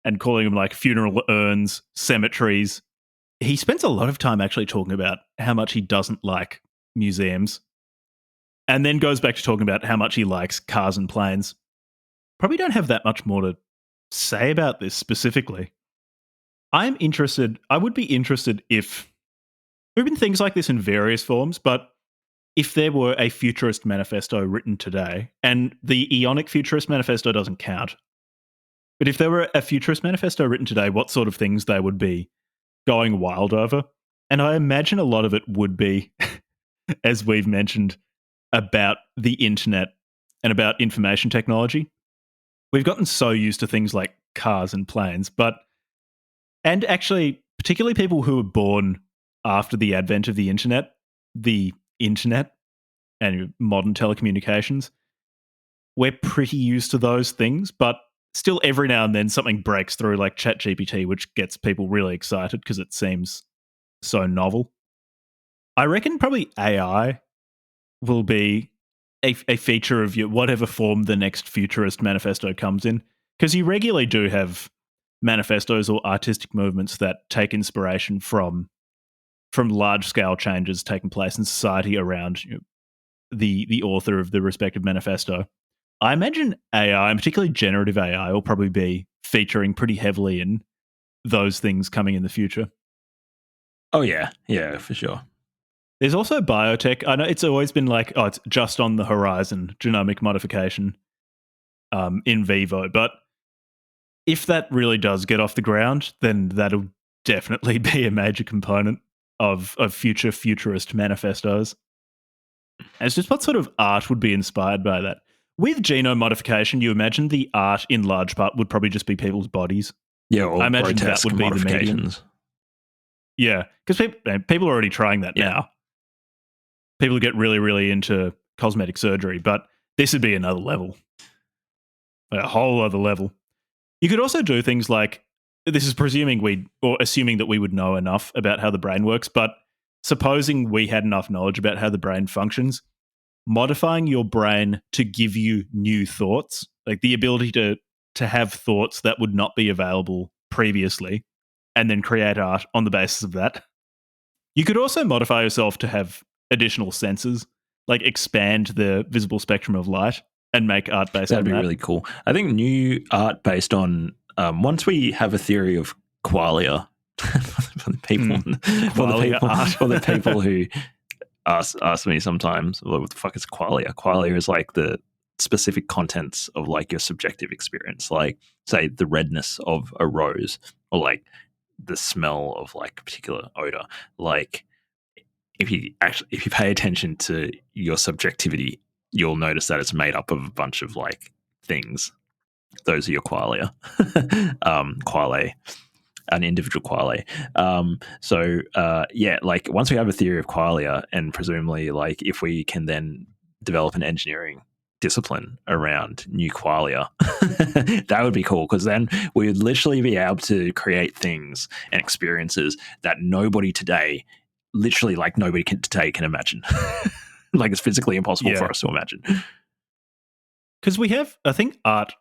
and calling them like funeral urns, cemeteries. He spends a lot of time actually talking about how much he doesn't like museums, and then goes back to talking about how much he likes cars and planes. Probably don't have that much more to say about this specifically. I would be interested if there have been things like this in various forms, but if there were a Futurist Manifesto written today, and the Eonic Futurist Manifesto doesn't count, But if there were a Futurist Manifesto written today, what sort of things they would be going wild over? And I imagine a lot of it would be, as we've mentioned, about the internet and about information technology. We've gotten so used to things like cars and planes, and actually, particularly people who were born after the advent of the internet and modern telecommunications, we're pretty used to those things, but still every now and then something breaks through like ChatGPT, which gets people really excited because it seems so novel. I reckon probably AI will be a feature of whatever form the next Futurist Manifesto comes in, because you regularly do have manifestos or artistic movements that take inspiration from large-scale changes taking place in society around the author of the respective manifesto. I imagine AI, and particularly generative AI, will probably be featuring pretty heavily in those things coming in the future. Oh, yeah. Yeah, for sure. There's also biotech. I know it's always been like, it's just on the horizon, genomic modification in vivo. But if that really does get off the ground, then that'll definitely be a major component of future Futurist manifestos. And it's just what sort of art would be inspired by that. With genome modification, you imagine the art in large part would probably just be people's bodies. Yeah, or I imagine that would be the medium. modifications. Yeah, because people are already trying that now. People get really, really into cosmetic surgery, but this would be another level. A whole other level. You could also do things like, this is assuming that we would know enough about how the brain works, but supposing we had enough knowledge about how the brain functions, modifying your brain to give you new thoughts, like the ability to have thoughts that would not be available previously, and then create art on the basis of that. You could also modify yourself to have additional senses, like expand the visible spectrum of light and make art based on that. That'd be really cool. I think new art based on, once we have a theory of qualia, for the people who ask me sometimes, what the fuck is qualia? Qualia is like the specific contents of like your subjective experience, like say the redness of a rose, or like the smell of like a particular odor. Like if you pay attention to your subjectivity, you'll notice that it's made up of a bunch of like things. Those are your qualia. Quale, an individual quale. Like once we have a theory of qualia, and presumably like if we can then develop an engineering discipline around new qualia, that would be cool, because then we would literally be able to create things and experiences that nobody today can imagine. Like it's physically impossible for us to imagine. Because we have, I think art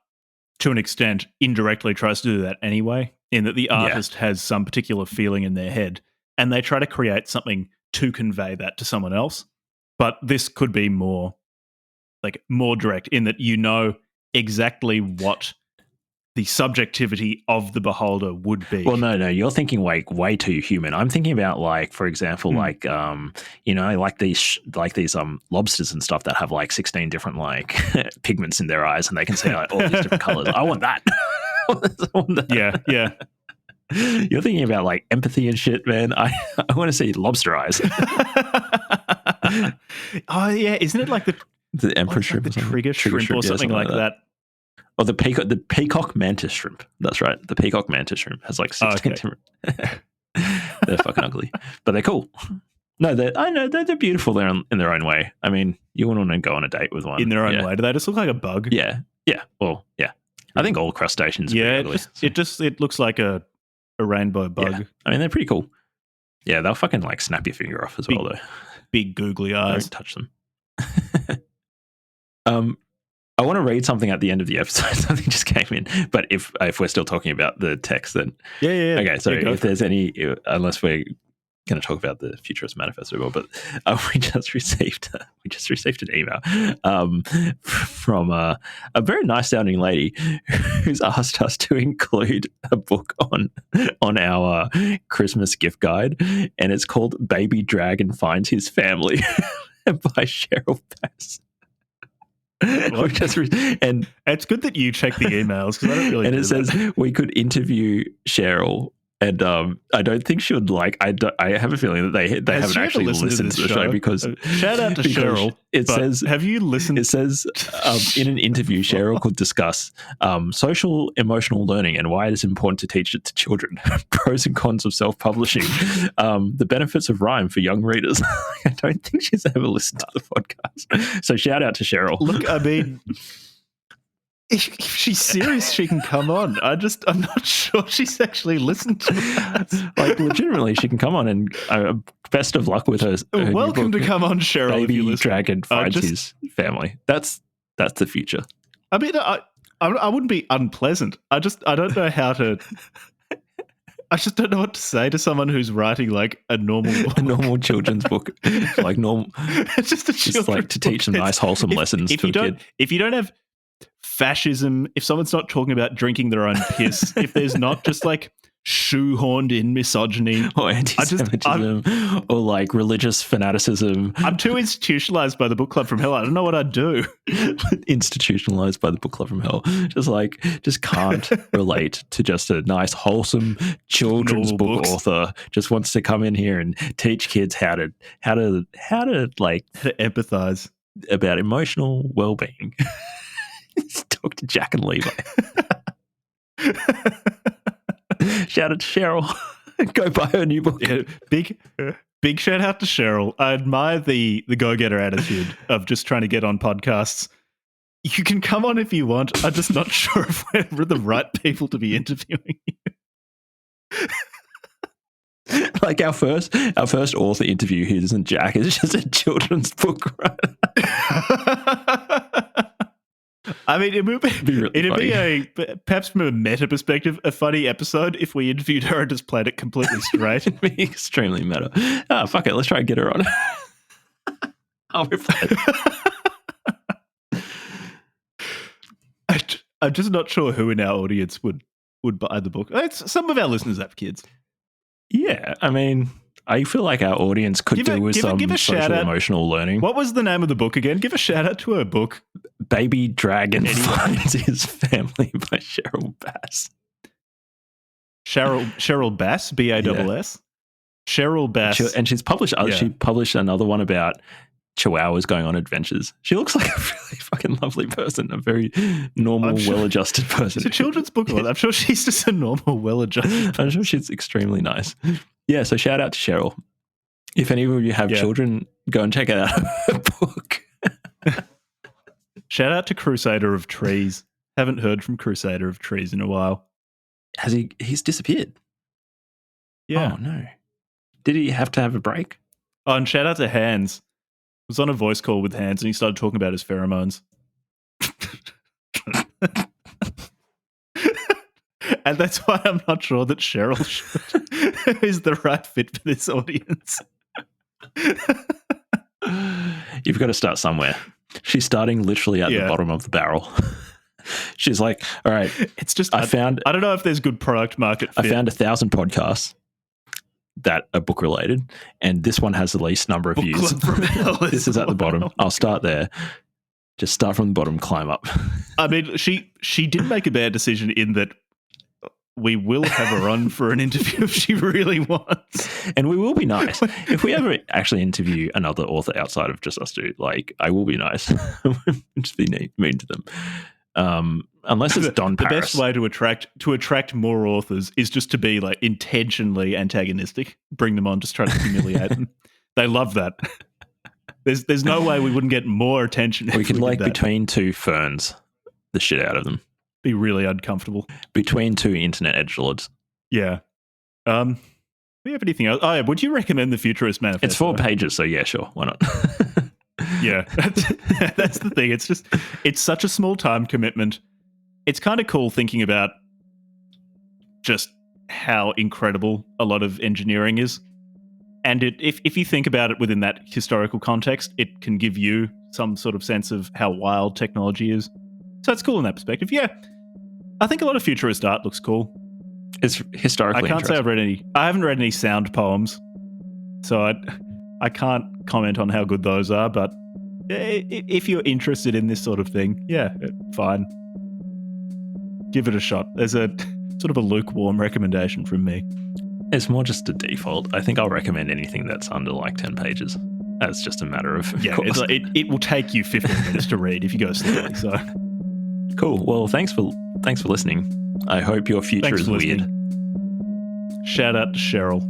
to an extent indirectly tries to do that anyway, in that the artist has some particular feeling in their head and they try to create something to convey that to someone else. But this could be more direct, in that you know exactly what the subjectivity of the beholder would be. Well, no, you're thinking way too human. I'm thinking about like, for example, like these lobsters and stuff that have like 16 different like pigments in their eyes, and they can see like all these different colors. I want that. Yeah. You're thinking about like empathy and shit, man. I want to see lobster eyes. Oh yeah, isn't it like the emperor shrimp, like the trigger shrimp or something like that? Oh, the peacock mantis shrimp. That's right. The peacock mantis shrimp has like 16 different. They're fucking ugly, but they're cool. No, they're beautiful. They're in their own way. I mean, you wouldn't want to go on a date with one in their own way. Do they just look like a bug? Yeah. Well, yeah. I think all crustaceans. Yeah, ugly, it looks like a rainbow bug. Yeah. I mean, they're pretty cool. Yeah, they'll fucking like snap your finger off as well, though. Big googly eyes. Don't touch them. I want to read something at the end of the episode. Something just came in, but if we're still talking about the text, then yeah. Okay, so if there's any, unless we're going to talk about the Futurist Manifesto, but we just received an email from a very nice sounding lady who's asked us to include a book on our Christmas gift guide, and it's called "Baby Dragon Finds His Family" by Cheryl Bass. And it's good that you check the emails because I don't really. And do it says we could interview Cheryl. And I don't think she would like. I have a feeling that they haven't actually listened to the show because shout out to Cheryl. It says, have you listened? It says in an interview, Cheryl could discuss social emotional learning and why it is important to teach it to children, pros and cons of self-publishing, the benefits of rhyme for young readers. I don't think she's ever listened to the podcast. So shout out to Cheryl. Look, I mean. If she's serious, she can come on. I'm not sure she's actually listened to us. Like, legitimately, she can come on and best of luck with her. Welcome to come on, Cheryl. Baby if you dragon finds his family. That's the future. I mean, I wouldn't be unpleasant. I don't know how to. I just don't know what to say to someone who's writing like a normal children's book, like normal. It's just a children's like to teach them nice, wholesome lessons to a kid. If you don't have fascism, if someone's not talking about drinking their own piss, if there's not just like shoehorned in misogyny or anti-Semitism or like religious fanaticism. I'm too institutionalized by the book club from hell. I don't know what I'd do. Institutionalized by the book club from hell. Just can't relate to just a nice, wholesome children's book author. Just wants to come in here and teach kids how to empathize about emotional well-being. Talk to Jack and Levi. Shout out to Cheryl. Go buy her new book. Yeah, big shout out to Cheryl. I admire the go-getter attitude of just trying to get on podcasts. You can come on if you want. I'm just not sure if we're the right people to be interviewing you. Like our first author interview here isn't Jack. It's just a children's book writer. I mean, it'd be perhaps from a meta perspective, a funny episode if we interviewed her and just played it completely straight. It'd be extremely meta. Fuck it, let's try and get her on. I'll reply. I'm just not sure who in our audience would buy the book. Some of our listeners have kids. Yeah, I mean, I feel like our audience could do with some social emotional learning. What was the name of the book again? Give a shout out to her book. Baby Dragon Finds His Family by Cheryl Bass. Cheryl Bass, Bass. Yeah. Cheryl Bass. And she's published she published another one about chihuahuas going on adventures. She looks like a really fucking lovely person, a very normal, well-adjusted person. It's a children's book. I'm sure she's just a normal, well-adjusted person. I'm sure she's extremely nice. Yeah, so shout out to Cheryl. If any of you have children, go and check out her book. Shout out to Crusader of Trees. Haven't heard from Crusader of Trees in a while. Has he? He's disappeared. Yeah. Oh, no. Did he have to have a break? Oh, and shout out to Hans. I was on a voice call with Hans and he started talking about his pheromones. And that's why I'm not sure that Cheryl is the right fit for this audience. You've got to start somewhere. She's starting literally at the bottom of the barrel. She's like, all right, it's just I don't know if there's good product market fit. I found 1,000 podcasts that are book related, and this one has the least number of views. This is at the bottom. I'll start there. Just start from the bottom, climb up. I mean, she did make a bad decision in that we will have her on for an interview if she really wants. And we will be nice. If we ever actually interview another author outside of just us two, like, I will be nice. Just be mean to them. Unless it's Don Paris. The best way to attract more authors is just to be like intentionally antagonistic. Bring them on, just try to humiliate them. They love that. There's no way we wouldn't get more attention. We could between two ferns the shit out of them. Be really uncomfortable. Between two internet edgelords. Yeah. Do we have anything else? Oh, yeah. Would you recommend the Futurist Manifesto? It's 4 pages, so yeah, sure. Why not? Yeah. That's the thing. It's such a small time commitment. It's kind of cool thinking about just how incredible a lot of engineering is. And if you think about it within that historical context, it can give you some sort of sense of how wild technology is. So it's cool in that perspective. Yeah. I think a lot of futurist art looks cool. It's historically I can't say I haven't read any sound poems, so I can't comment on how good those are, but If you're interested in this sort of thing, yeah, fine. Give it a shot. There's a sort of a lukewarm recommendation from me. It's more just a default. I think I'll recommend anything that's under like 10 pages. That's just a matter of It's like, it will take you 15 minutes to read if you go slowly. So cool. Well, thanks for listening. I hope your future is weird. Shout out to Cheryl.